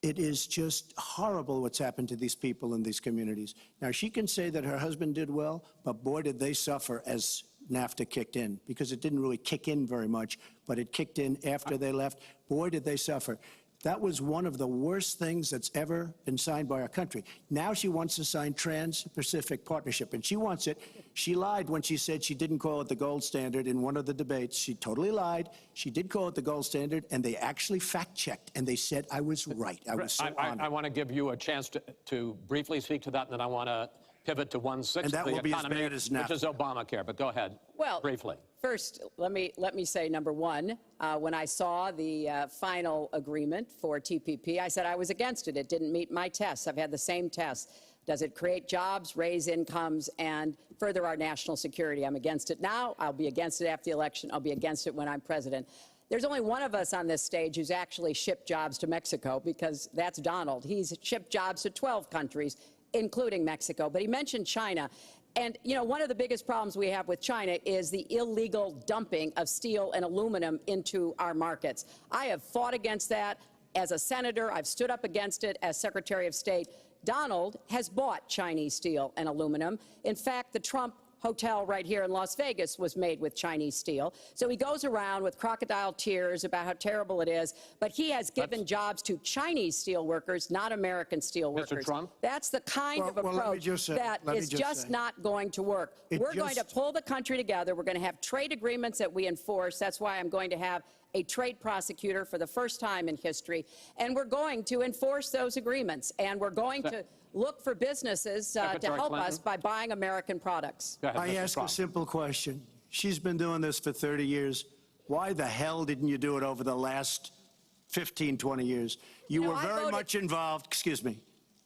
it is just horrible what's happened to these people in these communities. Now, she can say that her husband did well, but boy, did they suffer as NAFTA kicked in, because it didn't really kick in very much, but it kicked in after they left. Boy, did they suffer. That was one of the worst things that's ever been signed by our country. Now she wants to sign Trans-Pacific Partnership, and she wants it. She lied when she said she didn't call it the gold standard in one of the debates. She totally lied. She did call it the gold standard, and they actually fact-checked, and they said I was right. I was so honored. I want to give you a chance to briefly speak to that, and then I want to pivot to 1/6 of the economy, which is Obamacare. But go ahead, briefly. First, let me say, number one, when I saw the final agreement for TPP, I said I was against it. It didn't meet my tests. I've had the same tests. Does it create jobs, raise incomes, and further our national security? I'm against it now. I'll be against it after the election. I'll be against it when I'm president. There's only one of us on this stage who's actually shipped jobs to Mexico, because that's Donald. He's shipped jobs to 12 countries, including Mexico. But he mentioned China. And, you know, one of the biggest problems we have with China is the illegal dumping of steel and aluminum into our markets. I have fought against that as a senator. I've stood up against it as Secretary of State. Donald has bought Chinese steel and aluminum. In fact, the Trump hotel right here in Las Vegas was made with Chinese steel. So he goes around with crocodile tears about how terrible it is, but he has given jobs to Chinese steel workers, not American steel workers. Mr. Trump? That's the kind of approach that is just not going to work. We're going to pull the country together. We're going to have trade agreements that we enforce. That's why I'm going to have a trade prosecutor for the first time in history. And we're going to enforce those agreements. And we're going to look for businesses to help us by buying American products. I ask a simple question. She's been doing this for 30 years. Why the hell didn't you do it over the last 15, 20 years. You were very much involved, excuse me,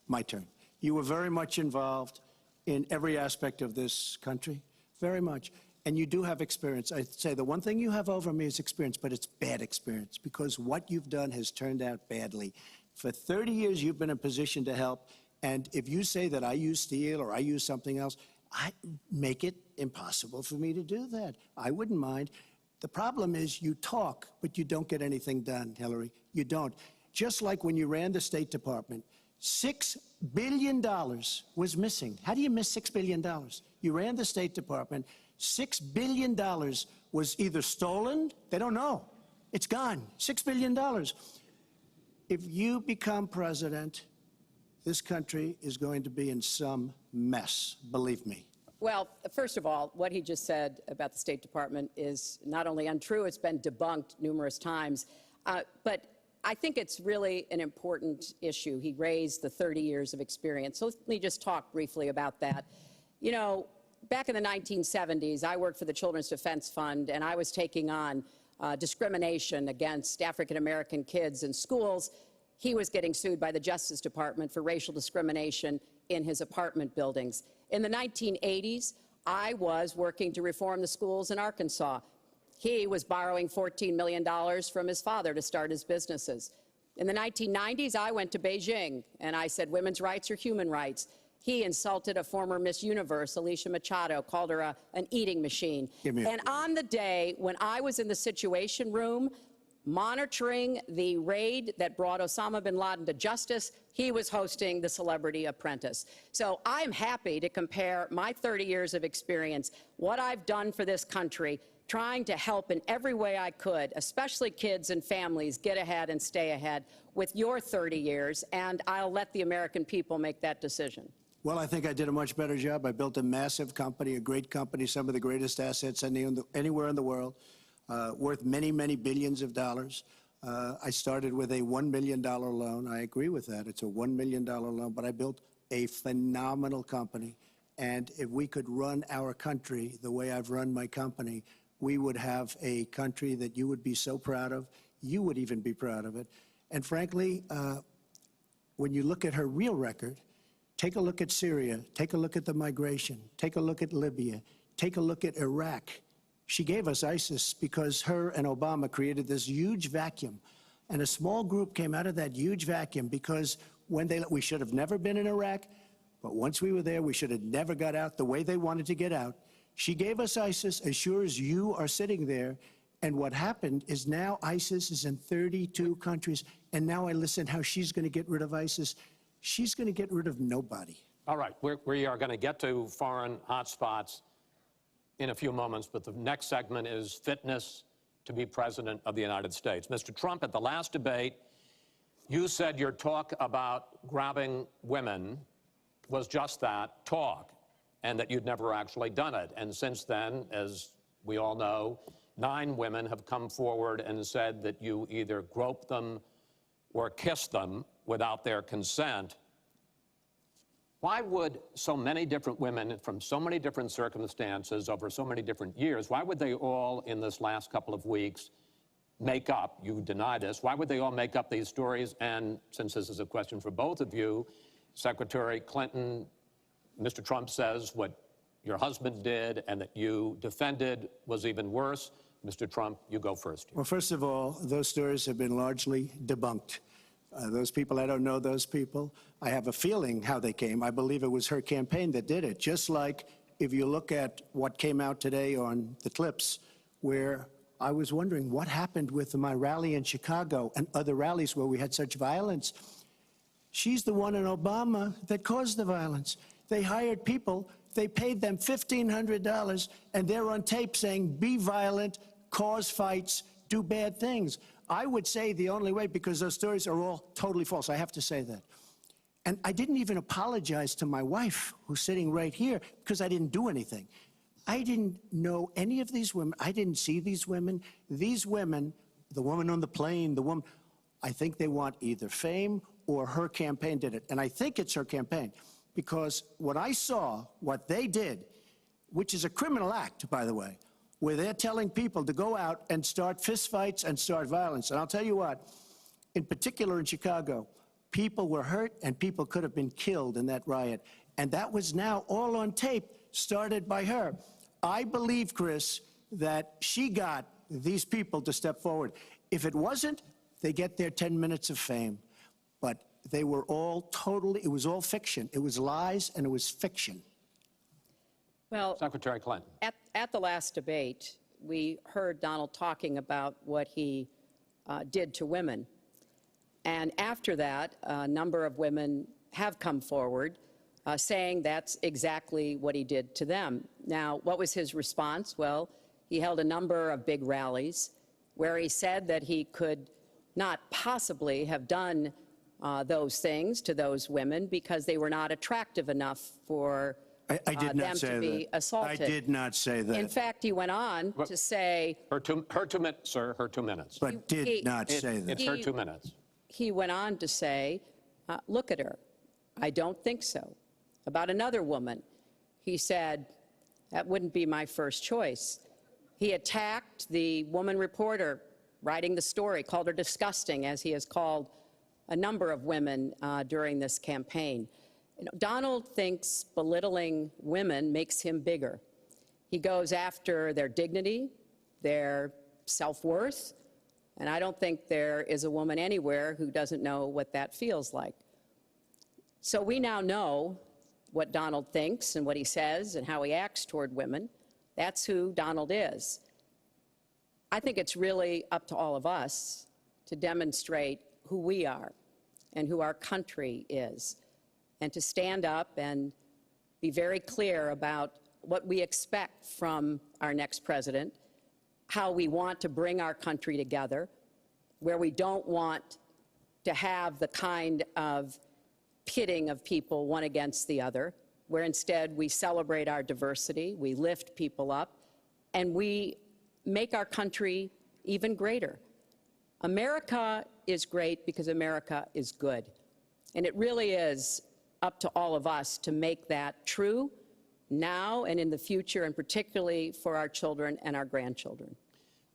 my turn. You were very much involved in every aspect of this country, very much. And you do have experience. I'd say the one thing you have over me is experience, but it's bad experience because what you've done has turned out badly. For 30 years, you've been in a position to help. And if you say that I use steel or I use something else, I make it impossible for me to do that. I wouldn't mind. The problem is you talk, but you don't get anything done, Hillary. You don't. Just like when you ran the State Department, $6 billion was missing. How do you miss $6 billion? You ran the State Department. $6 billion was either stolen, they don't know. It's gone. $6 billion. If you become president, this country is going to be in some mess, believe me. Well, first of all, what he just said about the State Department is not only untrue, it's been debunked numerous times. But I think it's really an important issue. He raised the 30 years of experience. So let me just talk briefly about that. You know, back in the 1970s, I worked for the Children's Defense Fund, and I was taking on discrimination against African-American kids in schools. He was getting sued by the Justice Department for racial discrimination in his apartment buildings. In the 1980s, I was working to reform the schools in Arkansas. He was borrowing $14 million from his father to start his businesses. In the 1990s, I went to Beijing, and I said women's rights are human rights. He insulted a former Miss Universe, Alicia Machado, called her an eating machine. And on the day when I was in the Situation Room, monitoring the raid that brought Osama bin Laden to justice, he was hosting the Celebrity Apprentice. So I'm happy to compare my 30 years of experience, what I've done for this country, trying to help in every way I could, especially kids and families, get ahead and stay ahead, with your 30 years, and I'll let the American people make that decision. Well, I think I did a much better job. I built a massive company, a great company, some of the greatest assets anywhere in the world. Worth many, many billions of dollars. I started with a $1 million loan. I agree with that. It's a $1 million loan, but I built a phenomenal company. And if we could run our country the way I've run my company, we would have a country that you would be so proud of. You would even be proud of it. And frankly, when you look at her real record, take a look at Syria, take a look at the migration, take a look at Libya, take a look at Iraq. She gave us ISIS because her and Obama created this huge vacuum. And a small group came out of that huge vacuum because we should have never been in Iraq, but once we were there, we should have never got out the way they wanted to get out. She gave us ISIS as sure as you are sitting there. And what happened is now ISIS is in 32 countries. And now I listen how she's going to get rid of ISIS. She's going to get rid of nobody. All right, we are going to get to foreign hotspots in a few moments, but the next segment is fitness to be president of the United States. Mr. Trump, at the last debate, you said your talk about grabbing women was just that, talk, and that you'd never actually done it. And since then, as we all know, 9 women have come forward and said that you either groped them or kissed them without their consent. Why would so many different women from so many different circumstances over so many different years, why would they all in this last couple of weeks make up, you deny this, why would they all make up these stories? And since this is a question for both of you, Secretary Clinton, Mr. Trump says what your husband did and that you defended was even worse. Mr. Trump, you go first. Well, first of all, those stories have been largely debunked. Those people, I don't know those people. I have a feeling how they came. I believe it was her campaign that did it. Just like if you look at what came out today on the clips, where I was wondering what happened with my rally in Chicago and other rallies where we had such violence. She's the one in Obama that caused the violence. They hired people, they paid them $1,500, and they're on tape saying, be violent, cause fights, do bad things. I would say the only way, because those stories are all totally false, I have to say that. And I didn't even apologize to my wife, who's sitting right here, because I didn't do anything. I didn't know any of these women. I didn't see these women. These women, the woman on the plane, the woman, I think they want either fame or her campaign did it. And I think it's her campaign, because what I saw, what they did, which is a criminal act, by the way, where they're telling people to go out and start fistfights and start violence. And I'll tell you what, in particular in Chicago. People were hurt and people could have been killed in that riot. And that was now all on tape, started by her. I believe, Chris, that she got these people to step forward. If it wasn't, they get their 10 minutes of fame. But they were all totally, it was all fiction. It was lies and it was fiction. Well, Secretary Clinton. at the last debate, we heard Donald talking about what he did to women. And after that, a number of women have come forward saying that's exactly what he did to them. Now, what was his response? Well, he held a number of big rallies where he said that he could not possibly have done those things to those women because they were not attractive enough for I did not them say to be that. assaulted. I did not say that. In fact, he went on to say... Her 2 minutes, sir, her 2 minutes. But did not say that. It's her 2 minutes. He went on to say, look at her. I don't think so. About another woman, he said, that wouldn't be my first choice. He attacked the woman reporter writing the story, called her disgusting, as he has called a number of women during this campaign. You know, Donald thinks belittling women makes him bigger. He goes after their dignity, their self-worth, and I don't think there is a woman anywhere who doesn't know what that feels like. So we now know what Donald thinks and what he says and how he acts toward women. That's who Donald is. I think it's really up to all of us to demonstrate who we are and who our country is, and to stand up and be very clear about what we expect from our next president, how we want to bring our country together, where we don't want to have the kind of pitting of people one against the other, where instead we celebrate our diversity, we lift people up, and we make our country even greater. America is great because America is good. And it really is up to all of us to make that true now and in the future, and particularly for our children and our grandchildren.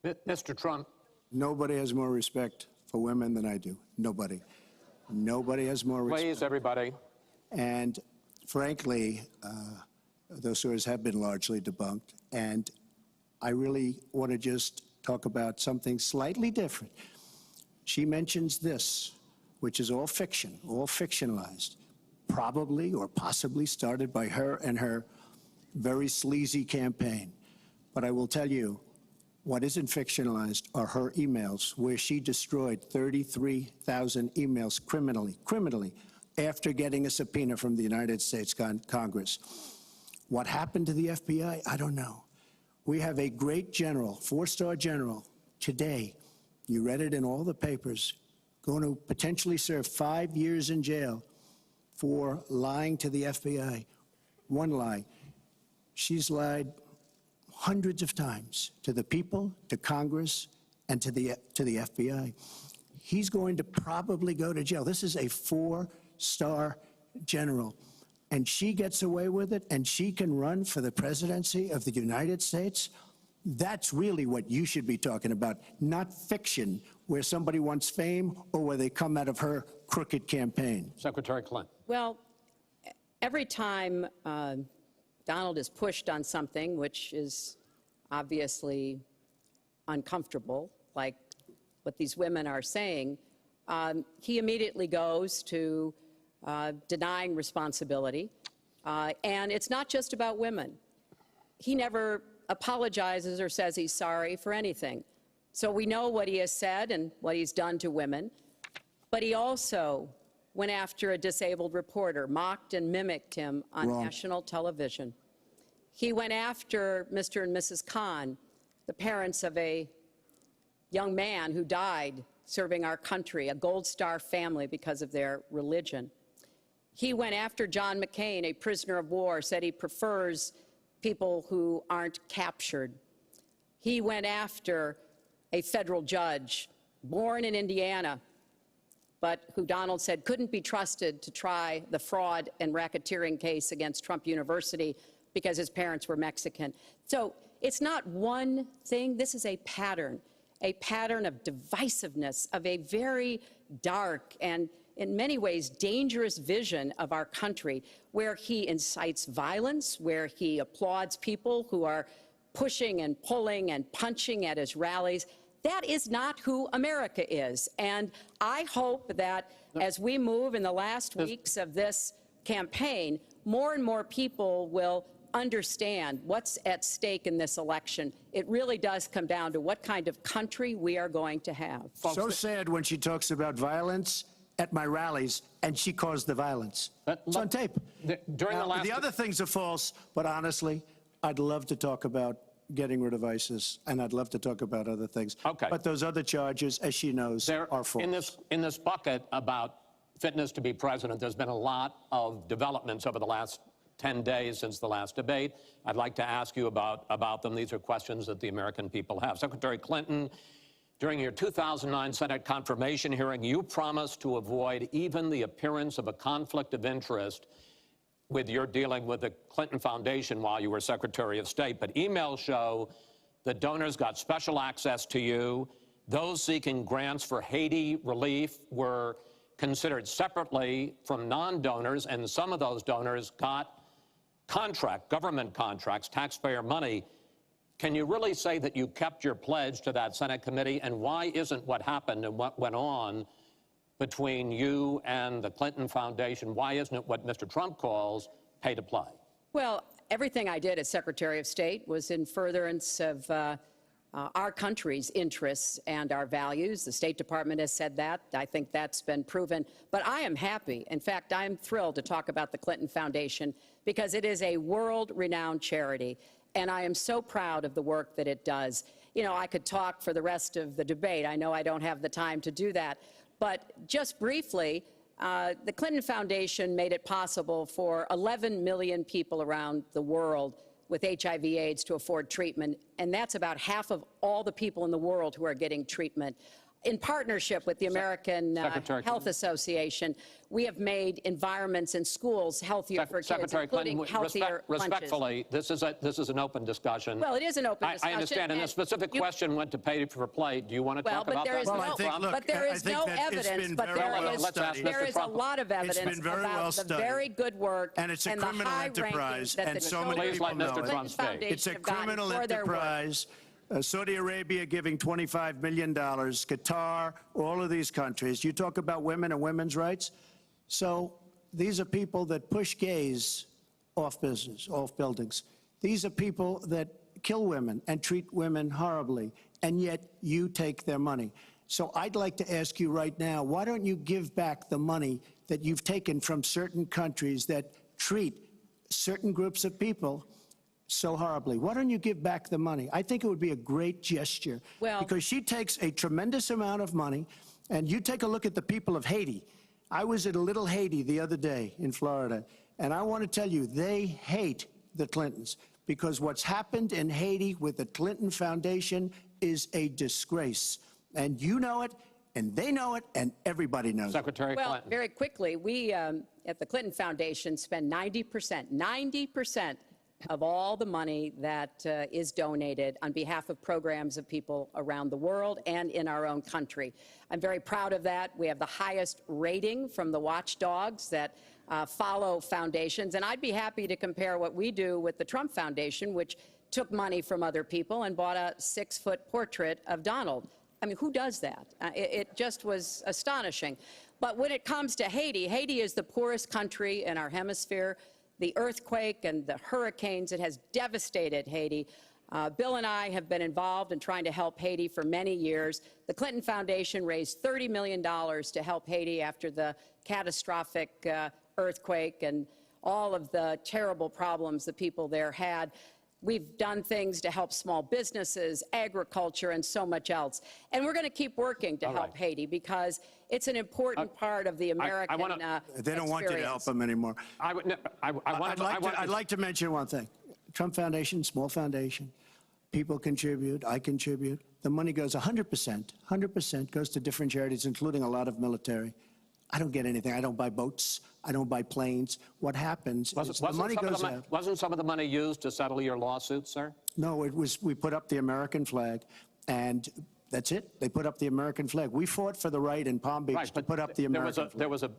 Mr. Trump. Nobody has more respect for women than I do. Nobody. Nobody has more respect. Please, everybody. And frankly, those stories have been largely debunked. And I really want to just talk about something slightly different. She mentions this, which is all fiction, all fictionalized, probably or possibly started by her and her very sleazy campaign. But I will tell you, what isn't fictionalized are her emails, where she destroyed 33,000 emails criminally, after getting a subpoena from the United States Congress. What happened to the FBI? I don't know. We have a great general, 4-star general, today, you read it in all the papers, going to potentially serve 5 years in jail for lying to the FBI. One lie. She's lied hundreds of times to the people, to Congress, and to the FBI. He's going to probably go to jail. This is a 4-star general. And she gets away with it, and she can run for the presidency of the United States. That's really what you should be talking about, not fiction, where somebody wants fame or where they come out of her crooked campaign. Secretary Clinton. Well, every time Donald is pushed on something which is obviously uncomfortable, like what these women are saying, he immediately goes to denying responsibility. And it's not just about women. He never apologizes or says he's sorry for anything. So we know what he has said and what he's done to women. But he also went after a disabled reporter, mocked and mimicked him on national television. He went after Mr. and Mrs. Khan, the parents of a young man who died serving our country, a Gold Star family because of their religion. He went after John McCain, a prisoner of war, said he prefers people who aren't captured. He went after a federal judge, born in Indiana, but who Donald said couldn't be trusted to try the fraud and racketeering case against Trump University because his parents were Mexican. So it's not one thing. This is a pattern of divisiveness, of a very dark and in many ways dangerous vision of our country, where he incites violence, where he applauds people who are pushing and pulling and punching at his rallies. That is not who America is. And I hope that as we move in the last weeks of this campaign, more and more people will understand what's at stake in this election. It really does come down to what kind of country we are going to have. So sad when she talks about violence at my rallies, and she caused the violence. It's on tape. During The other things are false, but honestly, I'd love to talk about getting rid of ISIS, and I'd love to talk about other things. Okay. But those other charges, as she knows, are false. In this bucket about fitness to be president, there's been a lot of developments over the last 10 days since the last debate. I'd like to ask you about them. These are questions that the American people have. Secretary Clinton, during your 2009 Senate confirmation hearing, you promised to avoid even the appearance of a conflict of interest with your dealing with the Clinton Foundation while you were Secretary of State. But emails show that donors got special access to you. Those seeking grants for Haiti relief were considered separately from non-donors, and some of those donors got government contracts, taxpayer money. Can you really say that you kept your pledge to that Senate committee? And why isn't what happened and what went on between you and the Clinton Foundation, why isn't it what Mr. Trump calls pay to play? Well, everything I did as Secretary of State was in furtherance of our country's interests and our values. The State Department has said that. I think that's been proven. But I am happy. In fact, I'm thrilled to talk about the Clinton Foundation because it is a world-renowned charity. And I am so proud of the work that it does. You know, I could talk for the rest of the debate. I know I don't have the time to do that. But just briefly, the Clinton Foundation made it possible for 11 million people around the world with HIV/AIDS to afford treatment. And that's about half of all the people in the world who are getting treatment. In partnership with the American Health Association, we have made environments in schools healthier for kids, including healthier lunches. Respectfully, this is an open discussion. Well, it is an open discussion. I understand, and a specific question went to pay for play. Do you want to talk about that? But there is no evidence, but there is a lot of evidence about the very good work and it's a criminal enterprise, and so many people know it. It's a criminal enterprise. Saudi Arabia giving $25 million, Qatar, all of these countries. You talk about women and women's rights. So these are people that push gays off buildings. These are people that kill women and treat women horribly, and yet you take their money. So I'd like to ask you right now, why don't you give back the money that you've taken from certain countries that treat certain groups of people so horribly? Why don't you give back the money? I think it would be a great gesture, because she takes a tremendous amount of money, and you take a look at the people of Haiti. I was at a little Haiti the other day in Florida, and I want to tell you, they hate the Clintons, because what's happened in Haiti with the Clinton Foundation is a disgrace. And you know it, and they know it, and everybody knows Secretary it. Clinton. Well, very quickly, we at the Clinton Foundation spend 90% of all the money that is donated on behalf of programs of people around the world and in our own country. I'm very proud of that. We have the highest rating from the watchdogs that follow foundations, and I'd be happy to compare what we do with the Trump Foundation, which took money from other people and bought a 6-foot portrait of Donald. I mean, who does that? It just was astonishing. But when it comes to Haiti, Haiti is the poorest country in our hemisphere. The earthquake and the hurricanes, it has devastated Haiti. Bill and I have been involved in trying to help Haiti for many years. The Clinton Foundation raised $30 million to help Haiti after the catastrophic earthquake and all of the terrible problems the people there had. We've done things to help small businesses, agriculture, and so much else. And we're going to keep working to help Haiti because it's an important part of the American They don't want you to help them anymore. I'd like to mention one thing. Trump Foundation, small foundation. People contribute. I contribute. The money goes 100% goes to different charities, including a lot of military. I don't get anything. I don't buy boats. I don't buy planes. What happens is the money goes out. Wasn't some of the money used to settle your lawsuit, sir? No, it was, we put up the American flag, and That's it. They put up the American flag. We fought for the right in Palm Beach to put up the American flag. There was a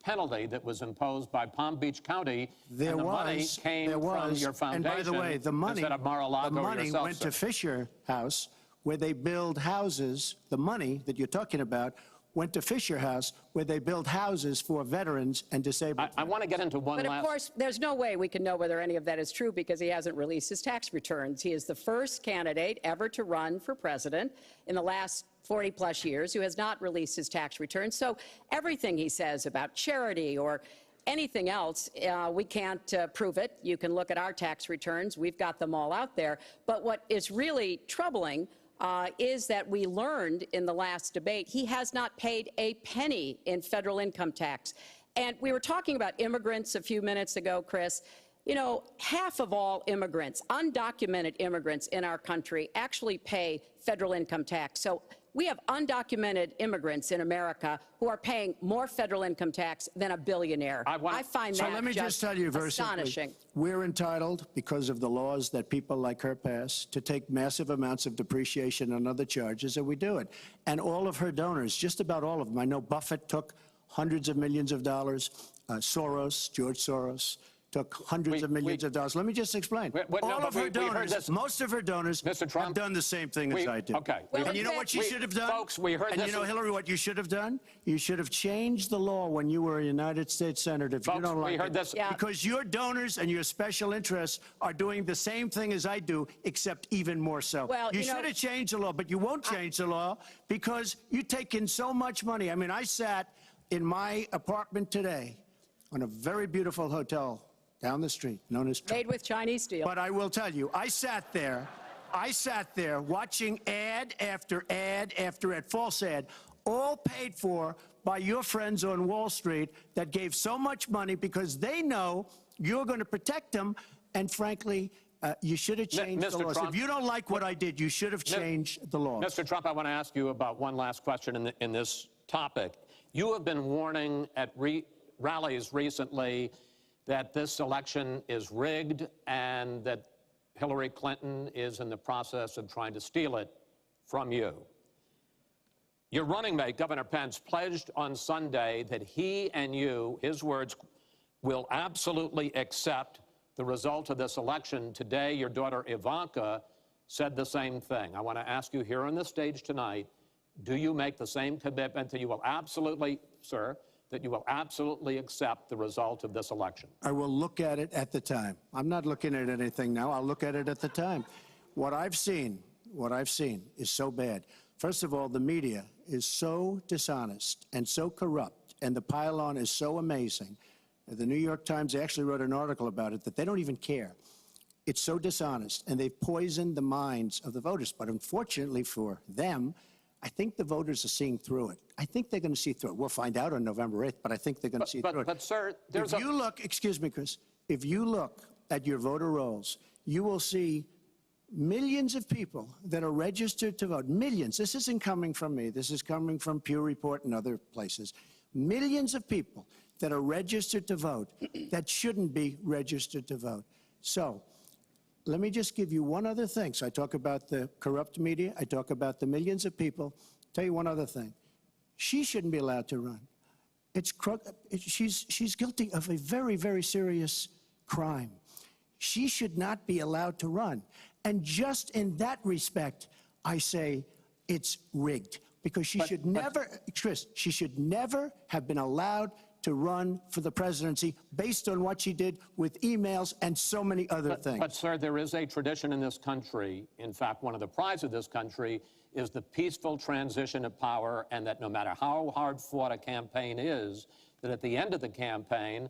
penalty that was imposed by Palm Beach County, and the money came from your foundation. And by the way, the money went to Fisher House, where they build houses. The money that you're talking about went to Fisher House, where they build houses for veterans and disabled. I want to get into one last... But of course, there's no way we can know whether any of that is true because he hasn't released his tax returns. He is the first candidate ever to run for president in the last 40-plus years who has not released his tax returns. So everything he says about charity or anything else, we can't prove it. You can look at our tax returns. We've got them all out there. But what is really troubling is that we learned in the last debate he has not paid a penny in federal income tax. And we were talking about immigrants a few minutes ago, Chris. You know, half of all immigrants, undocumented immigrants in our country, actually pay federal income tax. So we have undocumented immigrants in America who are paying more federal income tax than a billionaire. I find that let me just tell you very astonishing. Simply, we're entitled, because of the laws that people like her pass, to take massive amounts of depreciation and other charges, and we do it. And all of her donors, just about all of them, I know Buffett took hundreds of millions of dollars, George Soros, took hundreds of millions of dollars. Let me just explain. All of her donors, most of her donors have done the same thing as I did. Okay. Well, and you know what she should have done? Folks, we heard and this. You know, Hillary, what you should have done? You should have changed the law when you were a United States Senator. If folks, you don't like we heard this. Yeah. Because your donors and your special interests are doing the same thing as I do, except even more so. Well, you should have changed the law, but you won't change the law because you take in so much money. I mean, I sat in my apartment today on a very beautiful hotel down the street, known as Made with Chinese steel. But I will tell you, I sat there watching ad after ad after ad, false ad, all paid for by your friends on Wall Street that gave so much money because they know you're going to protect them. And frankly, you should have changed the laws. If you don't like what I did, you should have changed the laws. Mr. Trump, I want to ask you about one last question in this topic. You have been warning at rallies recently that this election is rigged and that Hillary Clinton is in the process of trying to steal it from you. Your running mate, Governor Pence, pledged on Sunday that he and you, his words, will absolutely accept the result of this election. Today, your daughter Ivanka said the same thing. I want to ask you here on the stage tonight, do you make the same commitment that you will absolutely, sir, that you will absolutely accept the result of this election? I will look at it at the time. I'm not looking at anything now. I'll look at it at the time. What I've seen is so bad. First of all, the media is so dishonest and so corrupt, and the pile-on is so amazing. The New York Times actually wrote an article about it that they don't even care. It's so dishonest, and they've poisoned the minds of the voters. But unfortunately for them, I think the voters are seeing through it. I think they're going to see through it. We'll find out on November 8th, but I think they're going to see through it. But, sir, if you look, excuse me, Chris, if you look at your voter rolls, you will see millions of people that are registered to vote. Millions. This isn't coming from me. This is coming from Pew Report and other places. Millions of people that are registered to vote that shouldn't be registered to vote. So let me just give you one other thing. So I talk about the corrupt media. I talk about the millions of people. Tell you one other thing. She shouldn't be allowed to run. She's guilty of a very, very serious crime. She should not be allowed to run. And just in that respect, I say it's rigged. Because she should never, Chris, she should never have been allowed to run for the presidency based on what she did with emails and so many other things. But, sir, there is a tradition in this country. In fact, one of the prides of this country is the peaceful transition of power, and that no matter how hard fought a campaign is, that at the end of the campaign,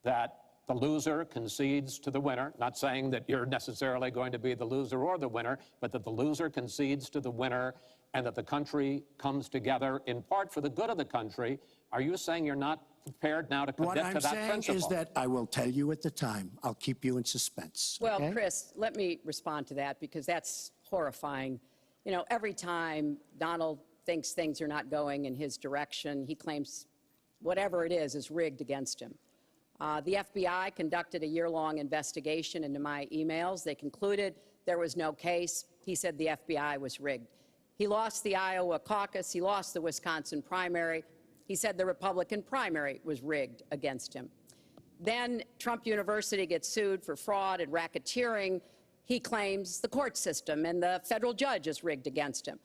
that the loser concedes to the winner. Not saying that you're necessarily going to be the loser or the winner, but that the loser concedes to the winner and that the country comes together in part for the good of the country. Are you saying you're not prepared now to commit to that principle? What I'm saying is that I will tell you at the time. I'll keep you in suspense. Well, Chris, let me respond to that because that's horrifying. You know, every time Donald thinks things are not going in his direction, he claims whatever it is rigged against him. The FBI conducted a year-long investigation into my emails. They concluded there was no case. He said the FBI was rigged. He lost the Iowa caucus. He lost the Wisconsin primary. He said the Republican primary was rigged against him. Then Trump University gets sued for fraud and racketeering. He claims the court system and the federal judge is rigged against him.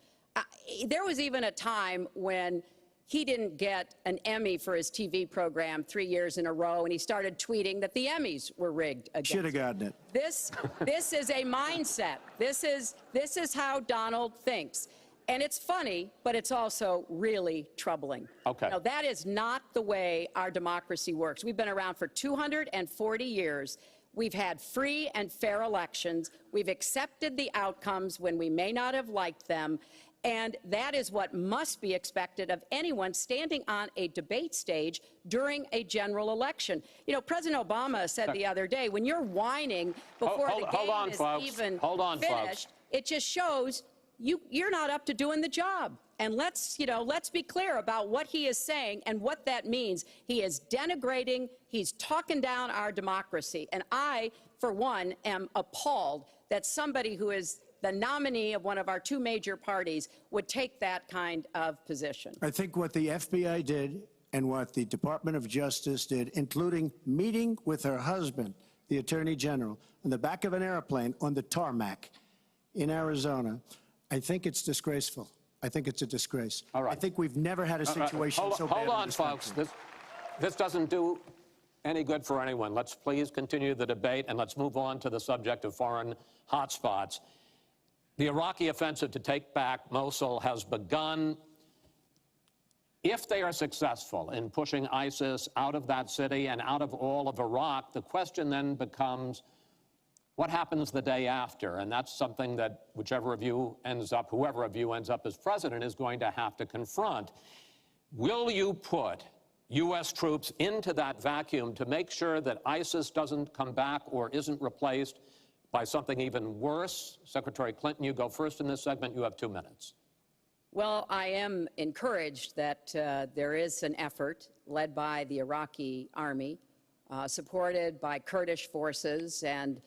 There was even a time when he didn't get an Emmy for his TV program 3 years in a row, and he started tweeting that the Emmys were rigged against him. Should have gotten it. This is a mindset. This is how Donald thinks. And it's funny, but it's also really troubling. Okay. Now, that is not the way our democracy works. We've been around for 240 years. We've had free and fair elections. We've accepted the outcomes when we may not have liked them. And that is what must be expected of anyone standing on a debate stage during a general election. You know, President Obama said the other day, when you're whining before the game is even finished, it just shows you're not up to doing the job. And let's be clear about what he is saying and what that means. He is denigrating, he's talking down our democracy. And I, for one, am appalled that somebody who is the nominee of one of our two major parties would take that kind of position. I think what the FBI did and what the Department of Justice did, including meeting with her husband, the Attorney General, in the back of an airplane on the tarmac in Arizona, I think it's disgraceful. I think it's a disgrace. All right. I think we've never had a situation so bad. Hold on, folks. This doesn't do any good for anyone. Let's please continue the debate, and let's move on to the subject of foreign hotspots. The Iraqi offensive to take back Mosul has begun. If they are successful in pushing ISIS out of that city and out of all of Iraq, the question then becomes, what happens the day after? And that's something that whoever of you ends up as president is going to have to confront. Will you put U.S. troops into that vacuum to make sure that ISIS doesn't come back or isn't replaced by something even worse? Secretary Clinton, you go first in this segment. You have 2 minutes. Well, I am encouraged that there is an effort led by the Iraqi army, supported by Kurdish forces, and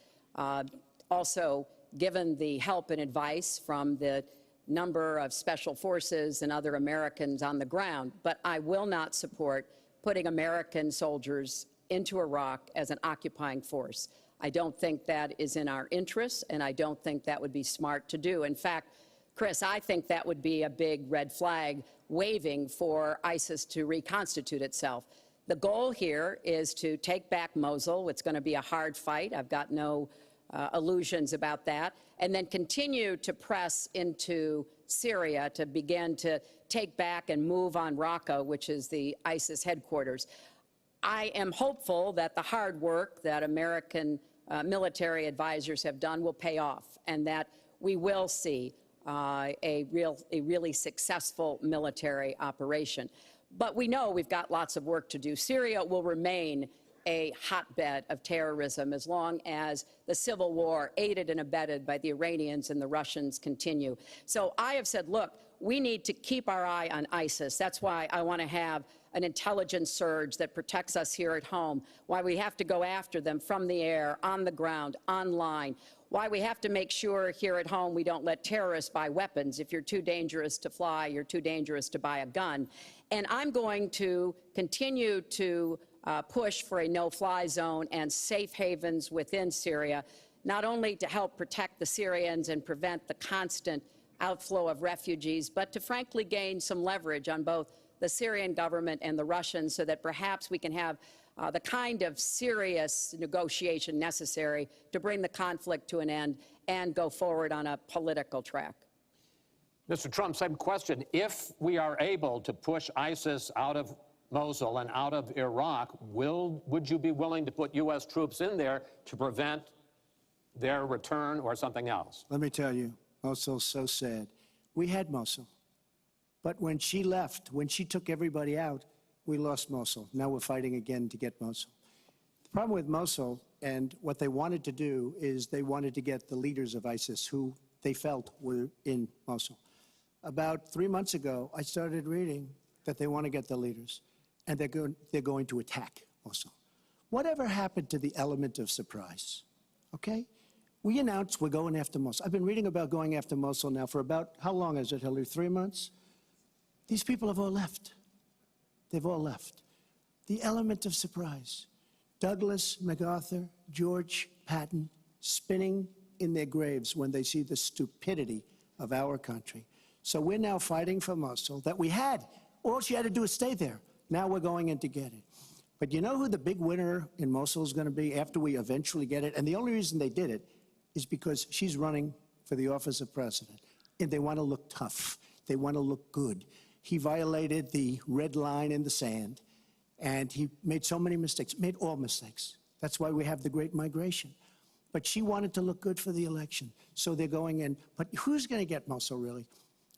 also given the help and advice from the number of special forces and other Americans on the ground. But I will not support putting American soldiers into Iraq as an occupying force. I don't think that is in our interests, and I don't think that would be smart to do. In fact, Chris, I think that would be a big red flag waving for ISIS to reconstitute itself. The goal here is to take back Mosul. It's going to be a hard fight. I've got no illusions about that. And then continue to press into Syria to begin to take back and move on Raqqa, which is the ISIS headquarters. I am hopeful that the hard work that American military advisors have done will pay off, and that we will see a really successful military operation. But we know we've got lots of work to do. Syria will remain a hotbed of terrorism as long as the civil war, aided and abetted by the Iranians and the Russians, continue. So I have said, look, we need to keep our eye on ISIS. That's why I want to have an intelligence surge that protects us here at home, why we have to go after them from the air, on the ground, online, why we have to make sure here at home we don't let terrorists buy weapons. If you're too dangerous to fly, you're too dangerous to buy a gun. And I'm going to continue to push for a no-fly zone and safe havens within Syria, not only to help protect the Syrians and prevent the constant outflow of refugees, but to frankly gain some leverage on both the Syrian government and the Russians so that perhaps we can have the kind of serious negotiation necessary to bring the conflict to an end and go forward on a political track. Mr. Trump, same question. If we are able to push ISIS out of Mosul and out of Iraq, would you be willing to put U.S. troops in there to prevent their return or something else? Let me tell you, Mosul's so sad. We had Mosul. But when she left, when she took everybody out, we lost Mosul. Now we're fighting again to get Mosul. The problem with Mosul and what they wanted to do is they wanted to get the leaders of ISIS who they felt were in Mosul. About 3 months ago, I started reading that they want to get the leaders, and they're going to attack Mosul. Whatever happened to the element of surprise? Okay? we announced we're going after Mosul. I've been reading about going after Mosul now for about, how long is it, Hillary? 3 months? These people have all left. They've all left. The element of surprise. Douglas MacArthur, George Patton, spinning in their graves when they see the stupidity of our country. So we're now fighting for Mosul that we had. All she had to do is stay there. Now we're going in to get it. But you know who the big winner in Mosul is going to be after we eventually get it? And the only reason they did it is because she's running for the office of president. And they want to look tough. They want to look good. He violated the red line in the sand. And he made so many mistakes, made all mistakes. That's why we have the Great Migration. But she wanted to look good for the election. So they're going in. But who's going to get Mosul, really?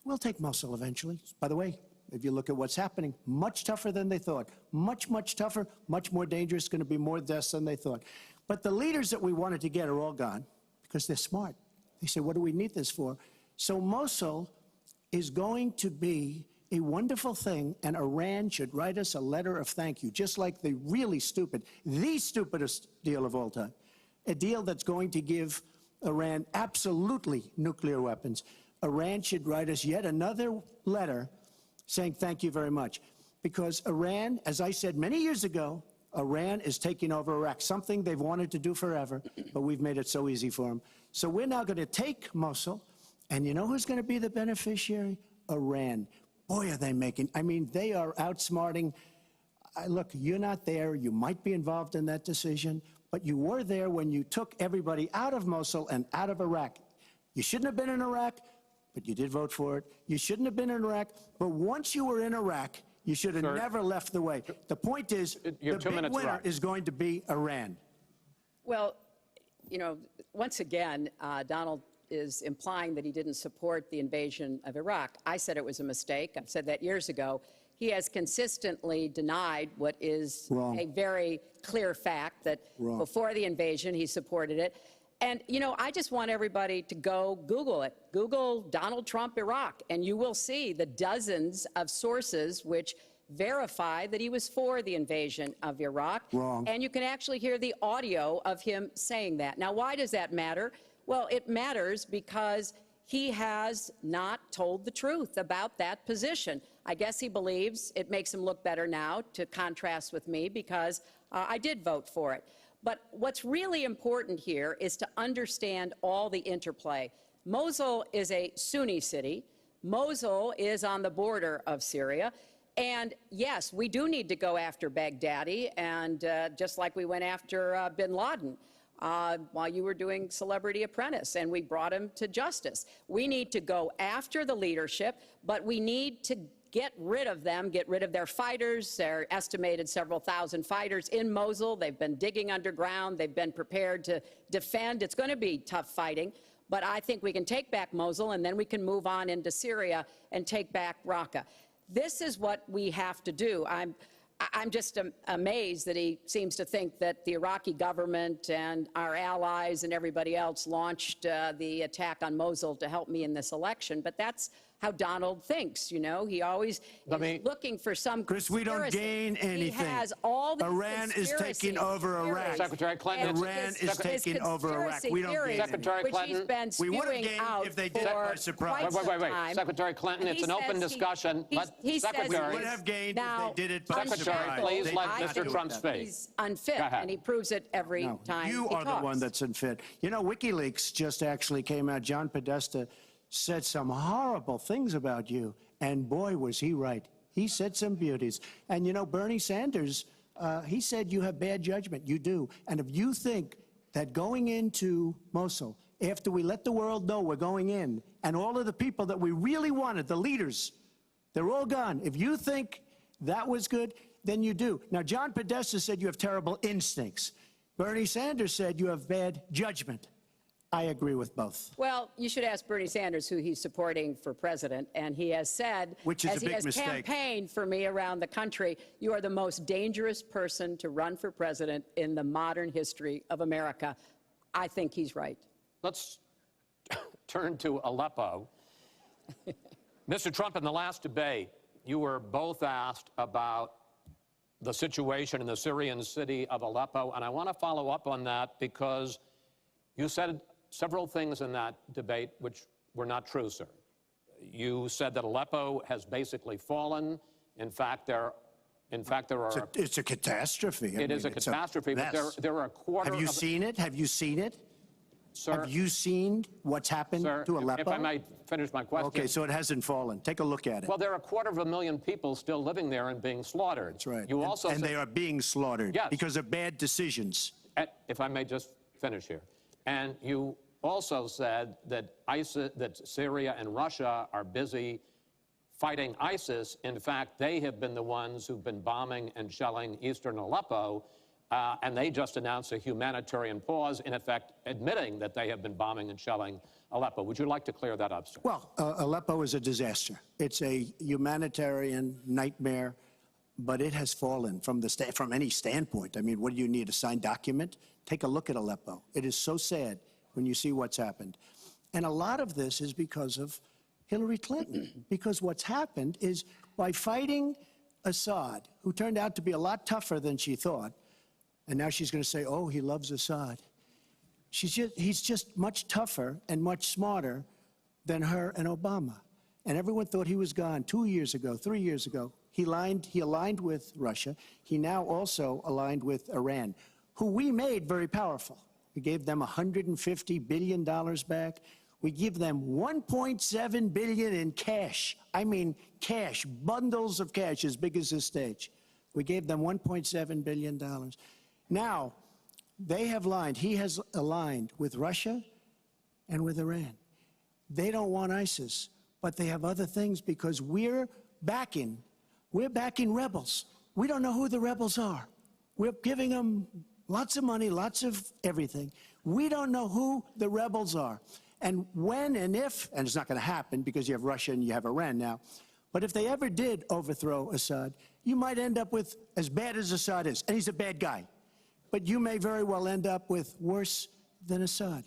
We'll take Mosul eventually. By the way, if you look at what's happening, much tougher than they thought. Much, much tougher, much more dangerous, going to be more deaths than they thought. But the leaders that we wanted to get are all gone because they're smart. They said, what do we need this for? So Mosul is going to be a wonderful thing, and Iran should write us a letter of thank you, just like the really stupid, the stupidest deal of all time. A deal that's going to give Iran absolutely nuclear weapons. Iran should write us yet another letter saying thank you very much. Because Iran, as I said many years ago, Iran is taking over Iraq, something they've wanted to do forever, but we've made it so easy for them. So we're now going to take Mosul, and you know who's going to be the beneficiary? Iran. Boy, are they making, I mean, they are outsmarting. Look, you're not there. You might be involved in that decision, but you were there when you took everybody out of Mosul and out of Iraq. You shouldn't have been in Iraq, but you did vote for it. You shouldn't have been in Iraq, but once you were in Iraq, you should have never left the way. The point is, the big winner is going to be Iran. Well, you know, once again, Donald is implying that he didn't support the invasion of Iraq. I said it was a mistake. I've said that years ago. He has consistently denied what is a very clear fact, that before the invasion, he supported it. And, you know, I just want everybody to go Google it. Google Donald Trump, Iraq, and you will see the dozens of sources which verify that he was for the invasion of Iraq. And you can actually hear the audio of him saying that. Now, why does that matter? Well, it matters because he has not told the truth about that position. I guess he believes it makes him look better now, to contrast with me, because I did vote for it. But what's really important here is to understand all the interplay. Mosul is a Sunni city. Mosul is on the border of Syria. And yes, we do need to go after Baghdadi, and just like we went after bin Laden while you were doing Celebrity Apprentice, and we brought him to justice. We need to go after the leadership, but we need to get rid of them, get rid of their fighters. They're estimated several thousand fighters in Mosul. They've been digging underground. They've been prepared to defend. It's going to be tough fighting, but I think we can take back Mosul, and then we can move on into Syria and take back Raqqa. This is what we have to do. I'm just amazed that he seems to think that the Iraqi government and our allies and everybody else launched the attack on Mosul to help me in this election. But that's how Donald thinks, you know. He always is looking for some Chris, we don't gain anything. He has all the Iran is taking over Iraq. Secretary Clinton, Iran is taking over Iraq. We don't gain Secretary Clinton, we would have gained if they did it by surprise. Wait. Secretary Clinton, it's an open discussion. Secretary, we would have gained if they did it by surprise. Secretary, please let Mr. Trump speak. He's unfit, and he proves it every time you are the one that's unfit. You know, WikiLeaks just actually came out. John Podesta said some horrible things about you, and boy, was he right. He said some beauties. And you know, Bernie Sanders, he said you have bad judgment. You do. And if you think that going into Mosul, after we let the world know we're going in, and all of the people that we really wanted, the leaders, they're all gone. If you think that was good, then you do. Now, John Podesta said you have terrible instincts. Bernie Sanders said you have bad judgment. I agree with both. Well, you should ask Bernie Sanders who he's supporting for president, and he has said, which is as he has campaigned for me around the country, you are the most dangerous person to run for president in the modern history of America. I think he's right. Let's turn to Aleppo. Mr. Trump, in the last debate, you were both asked about the situation in the Syrian city of Aleppo, and I want to follow up on that because you said several things in that debate which were not true, sir. You said that Aleppo has basically fallen. In fact, there are... It's a catastrophe. It is a catastrophe, but there are a quarter... Have you seen it? Have you seen it? Sir, have you seen what's happened to Aleppo? If I might finish my question. Okay, so it hasn't fallen. Take a look at it. Well, there are 250,000 people still living there and being slaughtered. That's right. You also and they are being slaughtered because of bad decisions. If I may just finish here. And you also said that Syria and Russia are busy fighting ISIS. In fact, they have been the ones who've been bombing and shelling eastern Aleppo, and they just announced a humanitarian pause, in effect admitting that they have been bombing and shelling Aleppo. Would you like to clear that up, sir? Well, Aleppo is a disaster. It's a humanitarian nightmare, but it has fallen from any standpoint. I mean, what do you need, a signed document? Take a look at Aleppo. It is so sad when you see what's happened. And a lot of this is because of Hillary Clinton, because what's happened is by fighting Assad, who turned out to be a lot tougher than she thought, and now she's going to say, oh, he loves Assad. He's just much tougher and much smarter than her and Obama. And everyone thought he was gone 2 years ago, 3 years ago. He aligned with Russia. He now also aligned with Iran, who we made very powerful. We gave them $150 billion back. We give them $1.7 billion in cash. I mean cash, bundles of cash as big as this stage. We gave them $1.7 billion. Now, they have aligned. He has aligned with Russia and with Iran. They don't want ISIS, but they have other things because we're backing rebels. We don't know who the rebels are. We're giving them lots of money, lots of everything. We don't know who the rebels are. And when and if, and it's not going to happen because you have Russia and you have Iran now, but if they ever did overthrow Assad, you might end up with as bad as Assad is, and he's a bad guy. But you may very well end up with worse than Assad.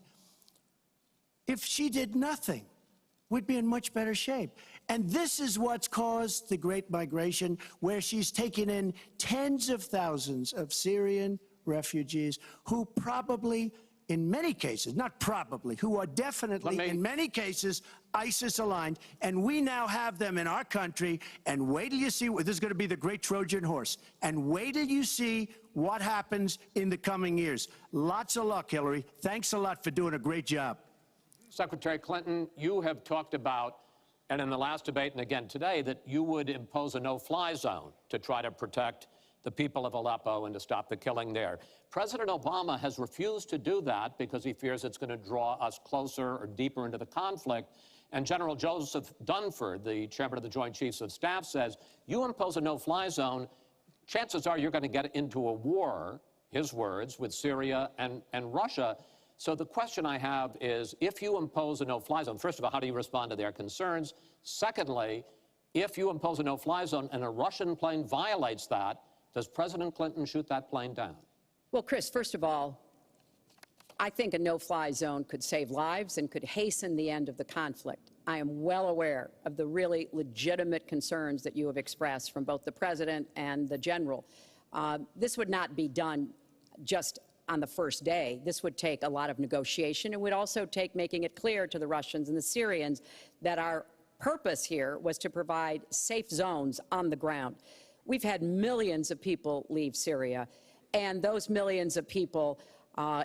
If she did nothing, we'd be in much better shape. And this is what's caused the Great Migration, where she's taken in tens of thousands of Syrian refugees who probably, in many cases, not probably, who are definitely, in many cases, ISIS-aligned, and we now have them in our country, and wait till you see, this is going to be the great Trojan horse, and wait till you see what happens in the coming years. Lots of luck, Hillary. Thanks a lot for doing a great job. Secretary Clinton, you have talked about, and in the last debate and again today, that you would impose a no-fly zone to try to protect the people of Aleppo and to stop the killing there. President Obama has refused to do that because he fears it's going to draw us closer or deeper into the conflict. And General Joseph Dunford, the chairman of the Joint Chiefs of Staff, says, you impose a no-fly zone, chances are you're going to get into a war, his words, with Syria and Russia. So the question I have is, if you impose a no-fly zone, first of all, how do you respond to their concerns? Secondly, if you impose a no-fly zone and a Russian plane violates that, does President Clinton shoot that plane down? Well, Chris, first of all, I think a no-fly zone could save lives and could hasten the end of the conflict. I am well aware of the really legitimate concerns that you have expressed from both the president and the general. This would not be done just on the first day. This would take a lot of negotiation. It would also take making it clear to the Russians and the Syrians that our purpose here was to provide safe zones on the ground. We've had millions of people leave Syria, and those millions of people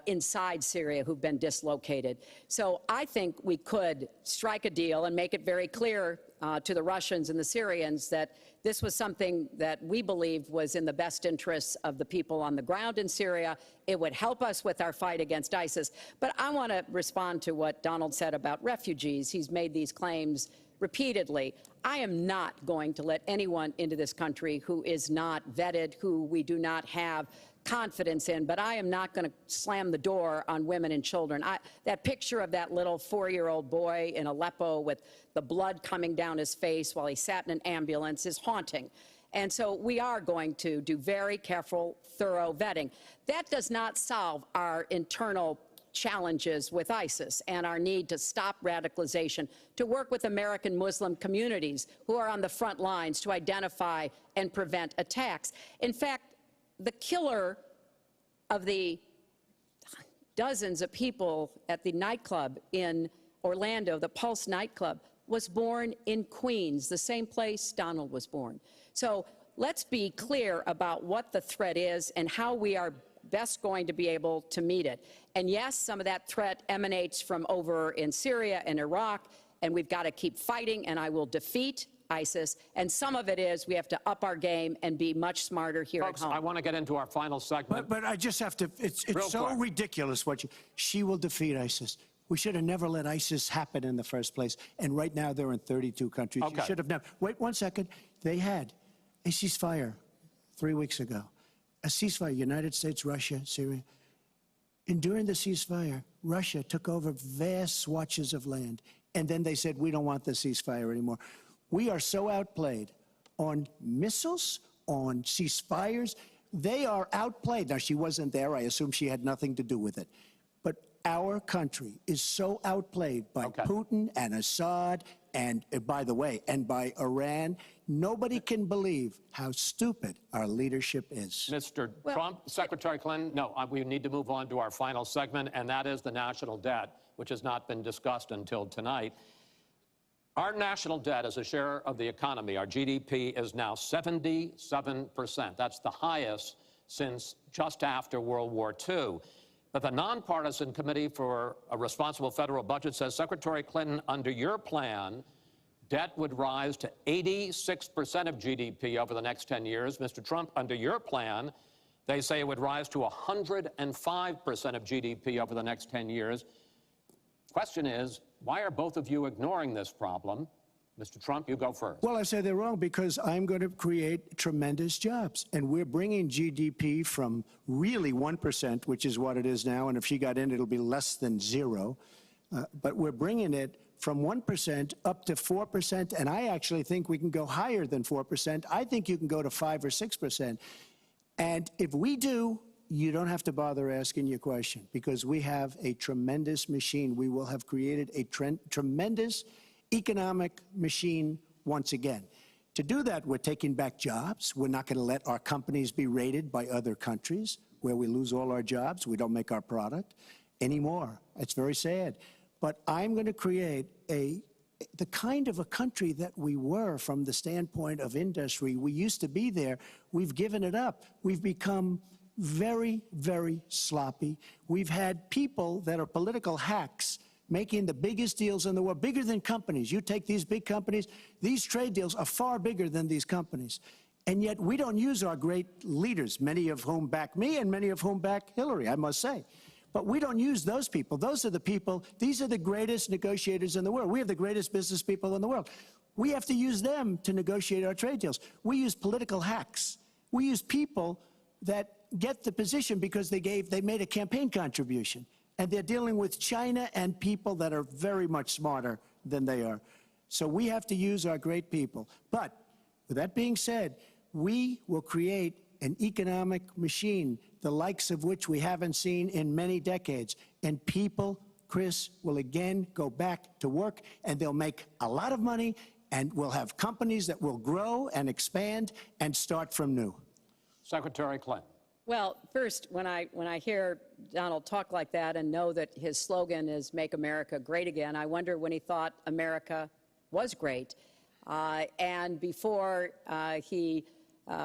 inside Syria who've been dislocated. So I think we could strike a deal and make it very clear to the Russians and the Syrians that this was something that we believed was in the best interests of the people on the ground in Syria. It would help us with our fight against ISIS. But I want to respond to what Donald said about refugees. He's made these claims repeatedly. I am not going to let anyone into this country who is not vetted, who we do not have confidence in, but I am not going to slam the door on women and children. That picture of that little 4-year-old boy in Aleppo with the blood coming down his face while he sat in an ambulance is haunting. And so we are going to do very careful, thorough vetting. That does not solve our internal challenges with ISIS and our need to stop radicalization, to work with American Muslim communities who are on the front lines to identify and prevent attacks. In fact, the killer of the dozens of people at the nightclub in Orlando, the Pulse nightclub, was born in Queens, the same place Donald was born. So let's be clear about what the threat is and how we are best going to be able to meet it. And yes, some of that threat emanates from over in Syria and Iraq, and we've got to keep fighting, and I will defeat ISIS. And some of it is we have to up our game and be much smarter here Folks, at home. I want to get into our final segment. But I just have to, it's Real so quick. ridiculous what she will defeat ISIS. We should have never let ISIS happen in the first place. And right now they're in 32 countries. Okay. You should have never. Wait 1 second. They had a ceasefire 3 weeks ago. A ceasefire, United States, Russia, Syria. And during the ceasefire, Russia took over vast swatches of land. And then they said, we don't want the ceasefire anymore. We are so outplayed on missiles, on ceasefires. They are outplayed. Now, she wasn't there. I assume she had nothing to do with it. But our country is so outplayed by Putin and Assad and, by the way, and by Iran. Nobody can believe how stupid our leadership is. Mr. Trump, Secretary Clinton, no, we need to move on to our final segment, and that is the national debt, which has not been discussed until tonight. Our national debt as a share of the economy, our GDP, is now 77%. That's the highest since just after World War II. But the nonpartisan Committee for a Responsible Federal Budget says, Secretary Clinton, under your plan, debt would rise to 86% of GDP over the next 10 years. Mr. Trump, under your plan, they say it would rise to 105% of GDP over the next 10 years. Question is, why are both of you ignoring this problem? Mr. Trump, you go first. Well, I say they're wrong because I'm going to create tremendous jobs. And we're bringing GDP from really 1%, which is what it is now. And if she got in, it'll be less than 0. But we're bringing it from 1% up to 4%. And I actually think we can go higher than 4%. I think you can go to 5 or 6%. And if we do, you don't have to bother asking your question because we have a tremendous machine. We will have created a tremendous economic machine once again. To do that, we're taking back jobs. We're not going to let our companies be raided by other countries where we lose all our jobs. We don't make our product anymore. It's very sad. But I'm going to create the kind of a country that we were from the standpoint of industry. We used to be there. We've given it up. We've become very, very sloppy. We've had people that are political hacks making the biggest deals in the world, bigger than companies. You take these big companies, these trade deals are far bigger than these companies. And yet we don't use our great leaders, many of whom back me and many of whom back Hillary, I must say. But we don't use those people. Those are the people, these are the greatest negotiators in the world. We have the greatest business people in the world. We have to use them to negotiate our trade deals. We use political hacks. We use people that get the position because they made a campaign contribution. And they're dealing with China and people that are very much smarter than they are. So we have to use our great people. But with that being said, we will create an economic machine, the likes of which we haven't seen in many decades. And people, Chris, will again go back to work, and they'll make a lot of money, and we'll have companies that will grow and expand and start from new. Secretary Clinton. Well, first, when I hear Donald talk like that and know that his slogan is "Make America Great Again," I wonder when he thought America was great. And before he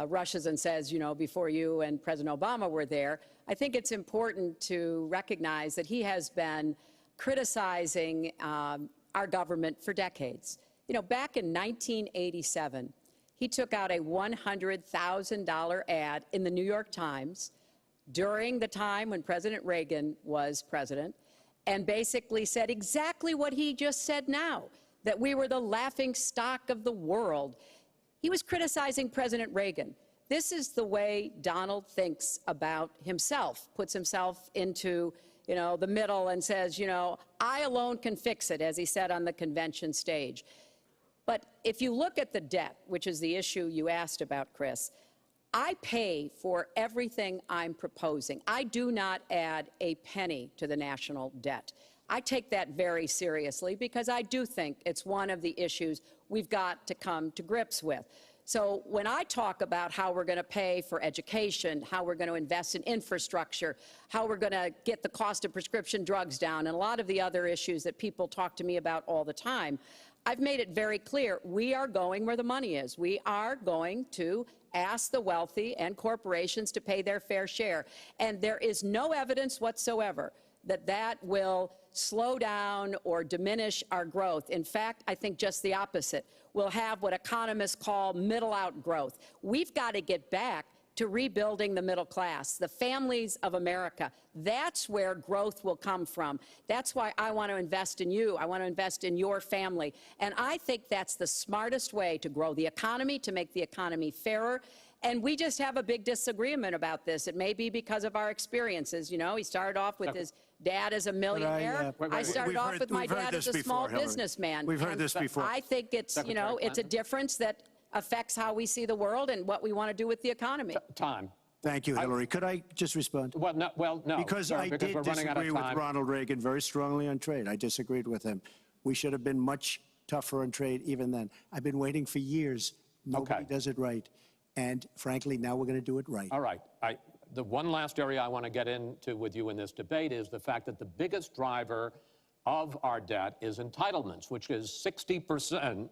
rushes and says, you know, before you and President Obama were there, I think it's important to recognize that he has been criticizing our government for decades. You know, back in 1987, he took out a $100,000 ad in the New York Times during the time when President Reagan was president and basically said exactly what he just said now, that we were the laughing stock of the world. He was criticizing President Reagan. This is the way Donald thinks about himself, puts himself into, you know, the middle and says, you know, I alone can fix it, as he said on the convention stage. But if you look at the debt, which is the issue you asked about, Chris, I pay for everything I'm proposing. I do not add a penny to the national debt. I take that very seriously because I do think it's one of the issues we've got to come to grips with. So when I talk about how we're going to pay for education, how we're going to invest in infrastructure, how we're going to get the cost of prescription drugs down, and a lot of the other issues that people talk to me about all the time, I've made it very clear we are going where the money is. We are going to ask the wealthy and corporations to pay their fair share. And there is no evidence whatsoever that that will slow down or diminish our growth. In fact, I think just the opposite. We'll have what economists call middle-out growth. We've got to get back to rebuilding the middle class, the families of America. That's where growth will come from. That's why I want to invest in you. I want to invest in your family. And I think that's the smartest way to grow the economy, to make the economy fairer. And we just have a big disagreement about this. It may be because of our experiences. You know, he started off with his dad as a millionaire. I started off with my dad as a small businessman. We've heard this before. I think it's, you know, it's a difference that affects how we see the world and what we want to do with the economy. Time. Thank you, Hillary. Could I just respond? Well, no. Because sir, I did we're running out of disagree with time. Ronald Reagan very strongly on trade. I disagreed with him. We should have been much tougher on trade even then. I've been waiting for years. Nobody does it right. And frankly, now we're going to do it right. All right. The one last area I want to get into with you in this debate is the fact that the biggest driver of our debt is entitlements, which is 60%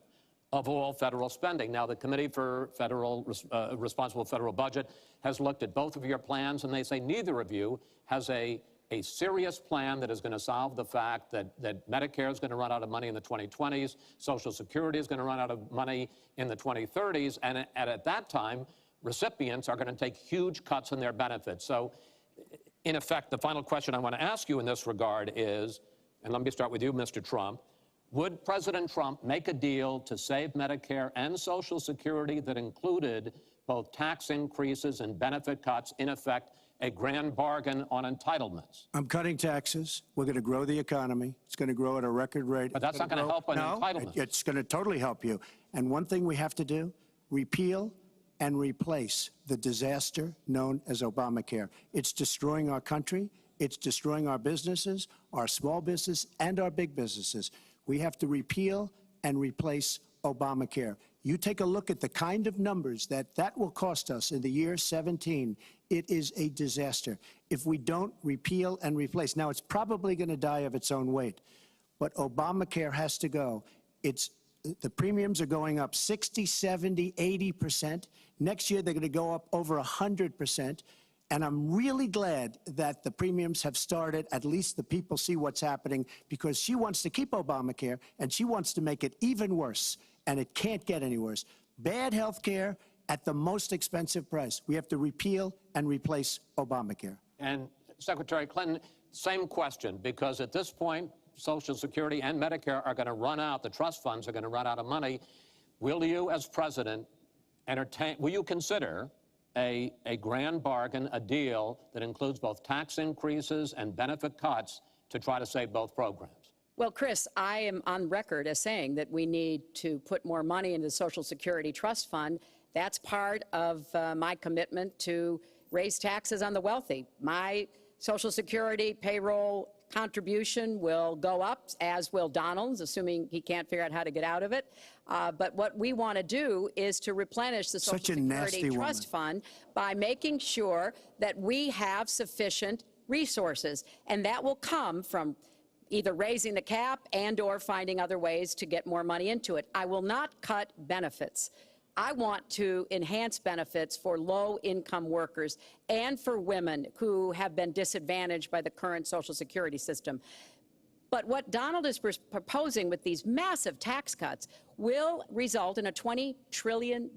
of all federal spending. Now, the Committee for Responsible Federal Budget has looked at both of your plans, and they say neither of you has a serious plan that is going to solve the fact that Medicare is going to run out of money in the 2020s, Social Security is going to run out of money in the 2030s, and at that time, recipients are going to take huge cuts in their benefits. So, in effect, the final question I want to ask you in this regard is, and let me start with you, Mr. Trump, would President Trump make a deal to save Medicare and Social Security that included both tax increases and benefit cuts, in effect, a grand bargain on entitlements? I'm cutting taxes. We're going to grow the economy. It's going to grow at a record rate. But that's not going to help on entitlements. It's going to totally help you. And one thing we have to do, repeal and replace the disaster known as Obamacare. It's destroying our country. It's destroying our businesses, our small business, and our big businesses. We have to repeal and replace Obamacare. You take a look at the kind of numbers that will cost us in the year 17. It is a disaster if we don't repeal and replace. Now, it's probably going to die of its own weight, but Obamacare has to go. The premiums are going up 60, 70, 80%. Next year, they're going to go up over 100%. And I'm really glad that the premiums have started. At least the people see what's happening, because she wants to keep Obamacare and she wants to make it even worse. And it can't get any worse. Bad health care at the most expensive price. We have to repeal and replace Obamacare. And Secretary Clinton, same question, because at this point, Social Security and Medicare are going to run out. The trust funds are going to run out of money. Will you, as president, will you consider a grand bargain, a deal that includes both tax increases and benefit cuts to try to save both programs? Well, Chris, I am on record as saying that we need to put more money into the Social Security Trust Fund. That's part of my commitment to raise taxes on the wealthy. My Social Security payroll contribution will go up, as will Donald's, assuming he can't figure out how to get out of it. But what we want to do is to replenish the Social Security Trust Fund by making sure that we have sufficient resources. And that will come from either raising the cap and or finding other ways to get more money into it. I will not cut benefits. I want to enhance benefits for low-income workers and for women who have been disadvantaged by the current Social Security system. But what Donald is proposing with these massive tax cuts will result in a $20 trillion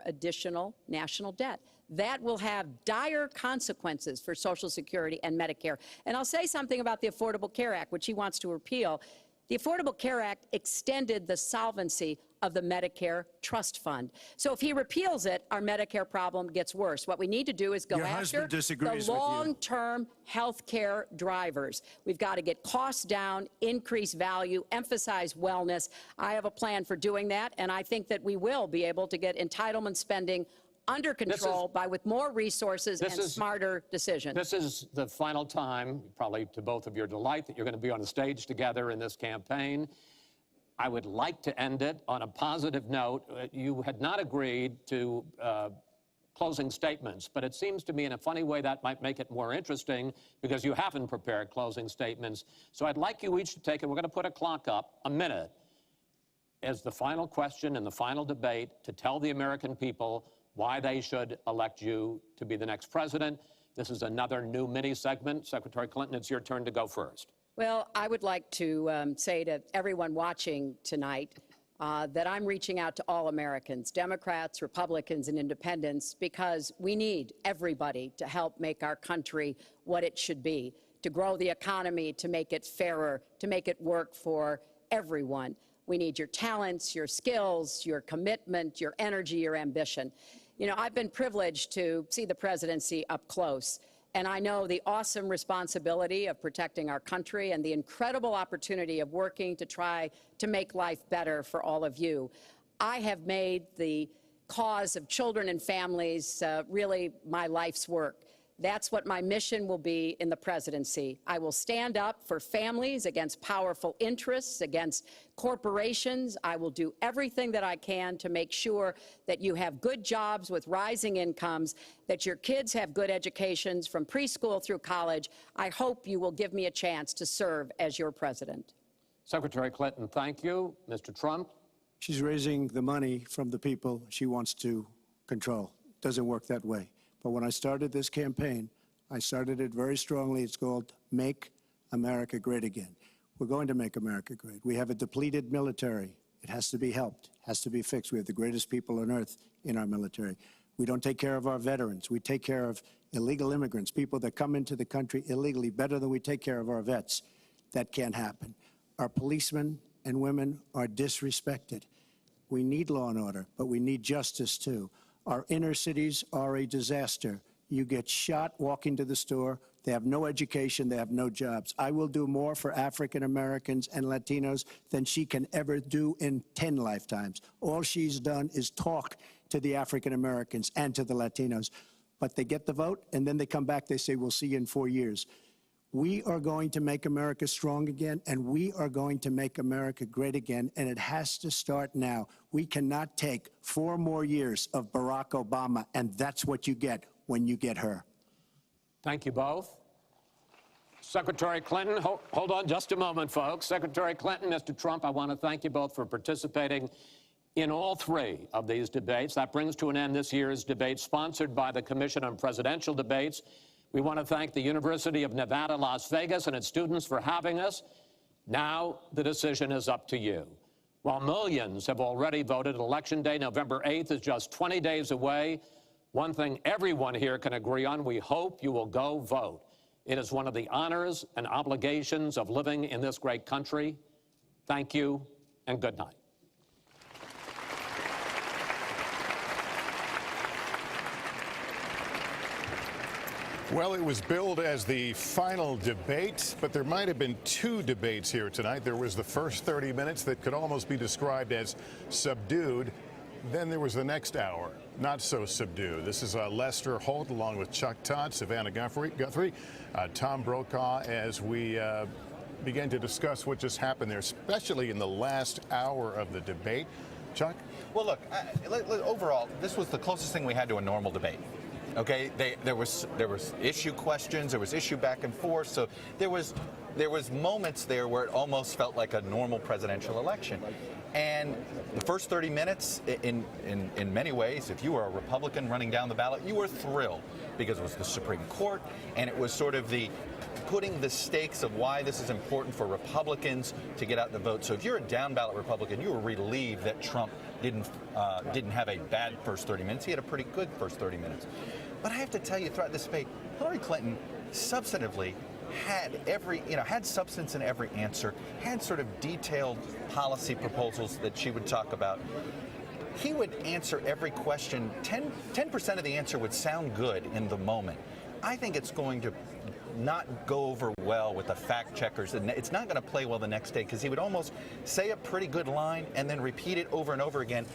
additional national debt. That will have dire consequences for Social Security and Medicare. And I'll say something about the Affordable Care Act, which he wants to repeal. The Affordable Care Act extended the solvency of the Medicare Trust Fund. So if he repeals it, our Medicare problem gets worse. What we need to do is go after the long-term health care drivers. We've got to get costs down, increase value, emphasize wellness. I have a plan for doing that, and I think that we will be able to get entitlement spending under control with more resources and smarter decisions. This is the final time, probably to both of your delight, that you're going to be on the stage together in this campaign. I would like to end it on a positive note. You had not agreed to closing statements, but it seems to me in a funny way that might make it more interesting because you haven't prepared closing statements. So I'd like you each to take it. We're going to put a clock up, a minute, as the final question in the final debate to tell the American people why they should elect you to be the next president. This is another new mini segment. Secretary Clinton, it's your turn to go first. Well, I would like to say to everyone watching tonight that I'm reaching out to all Americans, Democrats, Republicans, and independents, because we need everybody to help make our country what it should be, to grow the economy, to make it fairer, to make it work for everyone. We need your talents, your skills, your commitment, your energy, your ambition. You know, I've been privileged to see the presidency up close, and I know the awesome responsibility of protecting our country and the incredible opportunity of working to try to make life better for all of you. I have made the cause of children and families really my life's work. That's what my mission will be in the presidency. I will stand up for families against powerful interests, against corporations. I will do everything that I can to make sure that you have good jobs with rising incomes, that your kids have good educations from preschool through college. I hope you will give me a chance to serve as your president. Secretary Clinton, thank you. Mr. Trump? She's raising the money from the people she wants to control. It doesn't work that way. But when I started this campaign, I started it very strongly. It's called Make America Great Again. We're going to make America great. We have a depleted military. It has to be helped, has to be fixed. We have the greatest people on earth in our military. We don't take care of our veterans. We take care of illegal immigrants, people that come into the country illegally, better than we take care of our vets. That can't happen. Our policemen and women are disrespected. We need law and order, but we need justice too. Our inner cities are a disaster. You get shot walking to the store. They have no education. They have no jobs. I will do more for African Americans and Latinos than she can ever do in 10 lifetimes. All she's done is talk to the African Americans and to the Latinos. But they get the vote, and then they come back. They say, we'll see you in 4 years. We are going to make America strong again, and we are going to make America great again, and it has to start now. We cannot take 4 more years of Barack Obama, and that's what you get when you get her. Thank you both. Secretary Clinton, hold on just a moment, folks. Secretary Clinton, Mr. Trump, I want to thank you both for participating in all 3 of these debates. That brings to an end this year's debate sponsored by the Commission on Presidential Debates. We want to thank the University of Nevada, Las Vegas, and its students for having us. Now the decision is up to you. While millions have already voted, Election Day, November 8th, is just 20 days away. One thing everyone here can agree on, we hope you will go vote. It is one of the honors and obligations of living in this great country. Thank you, and good night. Well, it was billed as the final debate, but there might have been 2 debates here tonight. There was the first 30 minutes that could almost be described as subdued. Then there was the next hour, not so subdued. This is Lester Holt along with Chuck Todd, Savannah Guthrie, Tom Brokaw, as we began to discuss what just happened there, especially in the last hour of the debate. Chuck? Well, look, overall, this was the closest thing we had to a normal debate. Okay, there was issue questions, there was issue back and forth, so there was moments there where it almost felt like a normal presidential election. And the first 30 minutes, in many ways, if you were a Republican running down the ballot, you were thrilled because it was the Supreme Court, and it was sort of the putting the stakes of why this is important for Republicans to get out the vote. So if you're a down ballot Republican, you were relieved that Trump didn't have a bad first 30 minutes. He had a pretty good first 30 minutes. But I have to tell you, throughout this debate, Hillary Clinton substantively had substance in every answer, had sort of detailed policy proposals that she would talk about. He would answer every question. 10% of the answer would sound good in the moment. I think it's going to not go over well with the fact checkers, and it's not going to play well the next day because he would almost say a pretty good line and then repeat it over and over again.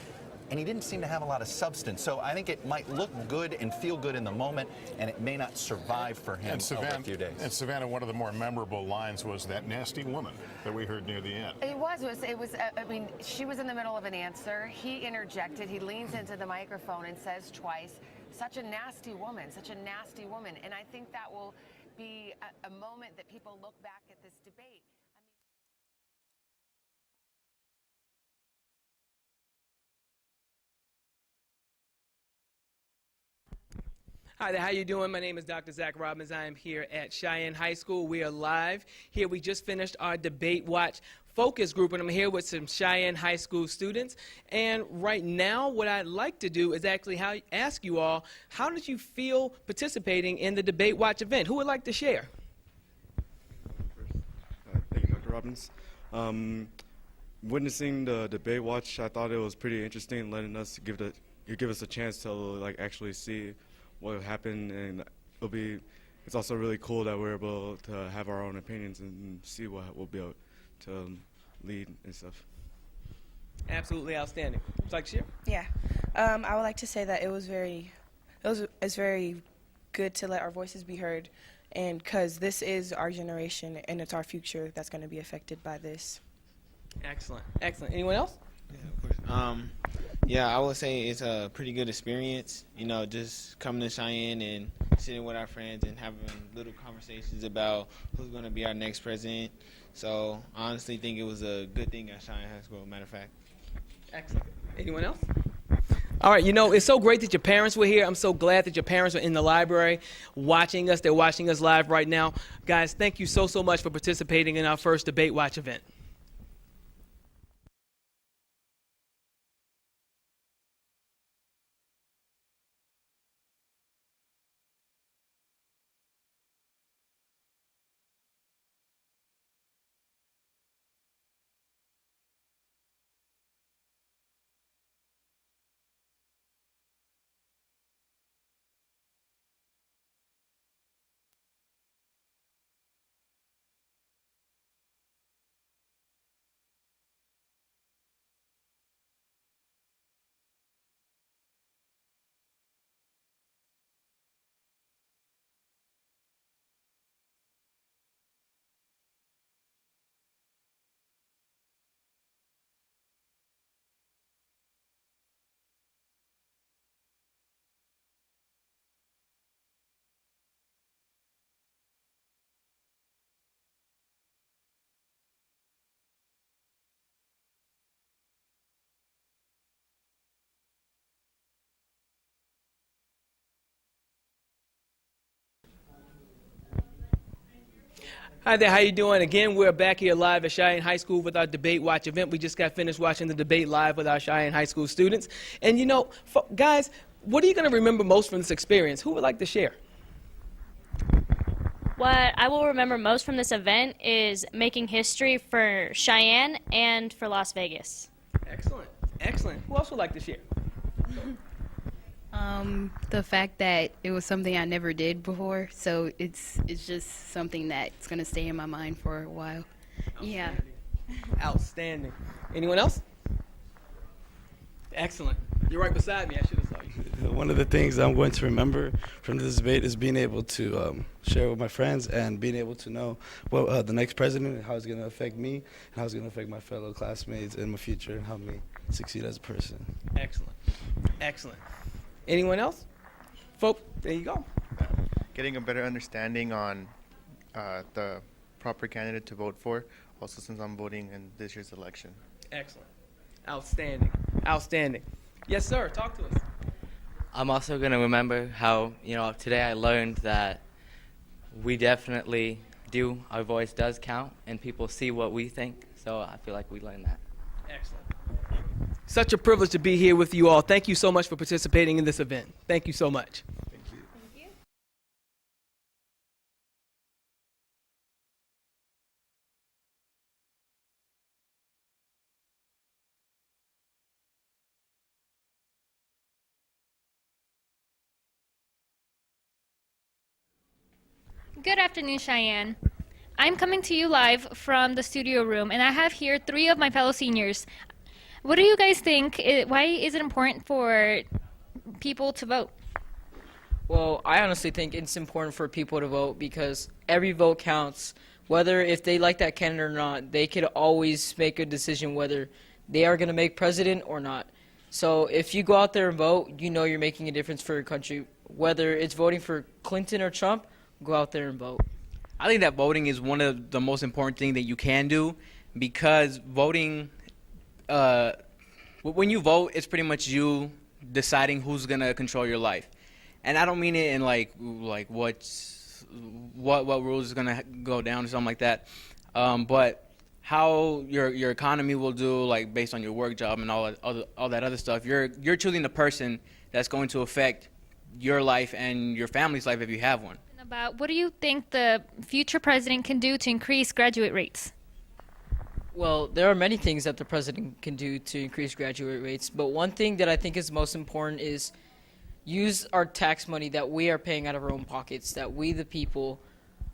and he didn't seem to have a lot of substance. So I think it might look good and feel good in the moment, and it may not survive for him over a few days. And Savannah, one of the more memorable lines was that nasty woman that we heard near the end. It was. I mean, she was in the middle of an answer. He interjected. He leans into the microphone and says twice, such a nasty woman, such a nasty woman. And I think that will be a moment that people look back at this debate. Hi there, how you doing? My name is Dr. Zach Robbins. I am here at Cheyenne High School. We are live. Here we just finished our Debate Watch focus group, and I'm here with some Cheyenne High School students. And right now, what I'd like to do is actually ask you all, how did you feel participating in the Debate Watch event? Who would like to share? Thank you, Dr. Robbins. Witnessing the Debate Watch, I thought it was pretty interesting, letting us give us a chance to actually see what happened, and it's also really cool that we're able to have our own opinions and see what we'll be able to lead and stuff. Absolutely outstanding. Would you like to share? Yeah, I would like to say that it's very good to let our voices be heard, and because this is our generation and it's our future that's going to be affected by this. Excellent, excellent. Anyone else? Yeah, of course. Yeah, I would say it's a pretty good experience, you know, just coming to Cheyenne and sitting with our friends and having little conversations about who's going to be our next president. So I honestly think it was a good thing at Cheyenne High School, matter of fact. Excellent. Anyone else? All right, you know, it's so great that your parents were here. I'm so glad that your parents are in the library watching us. They're watching us live right now. Guys, thank you so much for participating in our first Debate Watch event. Hi there, how you doing? Again, we're back here live at Cheyenne High School with our Debate Watch event. We just got finished watching the debate live with our Cheyenne High School students. And you know, guys, what are you going to remember most from this experience? Who would like to share? What I will remember most from this event is making history for Cheyenne and for Las Vegas. Excellent, excellent. Who else would like to share? The fact that it was something I never did before, so it's just something that's going to stay in my mind for a while. Yeah. Outstanding. Anyone else? Excellent. You're right beside me. I should have saw you. One of the things I'm going to remember from this debate is being able to share with my friends and being able to know what the next president and how it's going to affect me and how it's going to affect my fellow classmates in my future and help me succeed as a person. Excellent. Excellent. Anyone else? Folk, there you go. Getting a better understanding on the proper candidate to vote for, also since I'm voting in this year's election. Excellent. Outstanding. Outstanding. Yes, sir. Talk to us. I'm also going to remember how, you know, today I learned that we definitely do, our voice does count, and people see what we think, so I feel like we learned that. Excellent. Such a privilege to be here with you all. Thank you so much for participating in this event. Thank you so much. Thank you. Thank you. Good afternoon, Cheyenne. I'm coming to you live from the studio room, and I have here 3 of my fellow seniors. What do you guys think? Why is it important for people to vote? Well, I honestly think it's important for people to vote because every vote counts. Whether if they like that candidate or not, they could always make a decision whether they are going to make president or not. So if you go out there and vote, you know you're making a difference for your country. Whether it's voting for Clinton or Trump, go out there and vote. I think that voting is one of the most important things that you can do because voting, when you vote, it's pretty much you deciding who's going to control your life. And I don't mean it in like what rules is going to go down or something like that, but how your economy will do, like based on your work job and all that other stuff. You're choosing the person that's going to affect your life and your family's life if you have one. About what do you think the future president can do to increase graduate rates? Well, there are many things that the president can do to increase graduate rates, but one thing that I think is most important is use our tax money that we are paying out of our own pockets, that we the people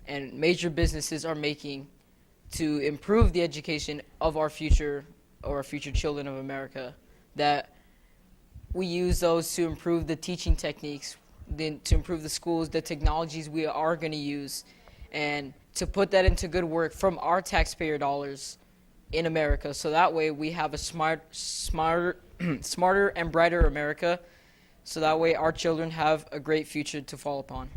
and major businesses are making to improve the education of our future children of America, that we use those to improve the teaching techniques, then to improve the schools, the technologies we are going to use, and to put that into good work from our taxpayer dollars in America. So that way we have a smarter and brighter America. So that way our children have a great future to fall upon.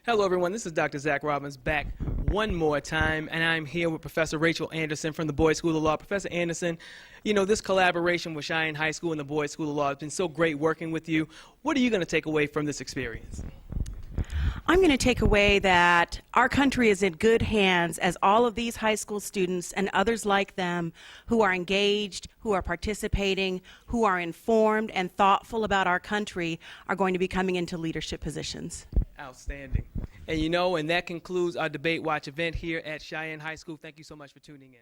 Hello, everyone. This is Dr. Zach Robbins back one more time, and I'm here with Professor Rachel Anderson from the Boyd School of Law. Professor Anderson, you know, this collaboration with Cheyenne High School and the Boyd School of Law has been so great working with you. What are you going to take away from this experience? I'm going to take away that our country is in good hands as all of these high school students and others like them who are engaged, who are participating, who are informed and thoughtful about our country are going to be coming into leadership positions. Outstanding. And you know, and that concludes our Debate Watch event here at Cheyenne High School. Thank you so much for tuning in.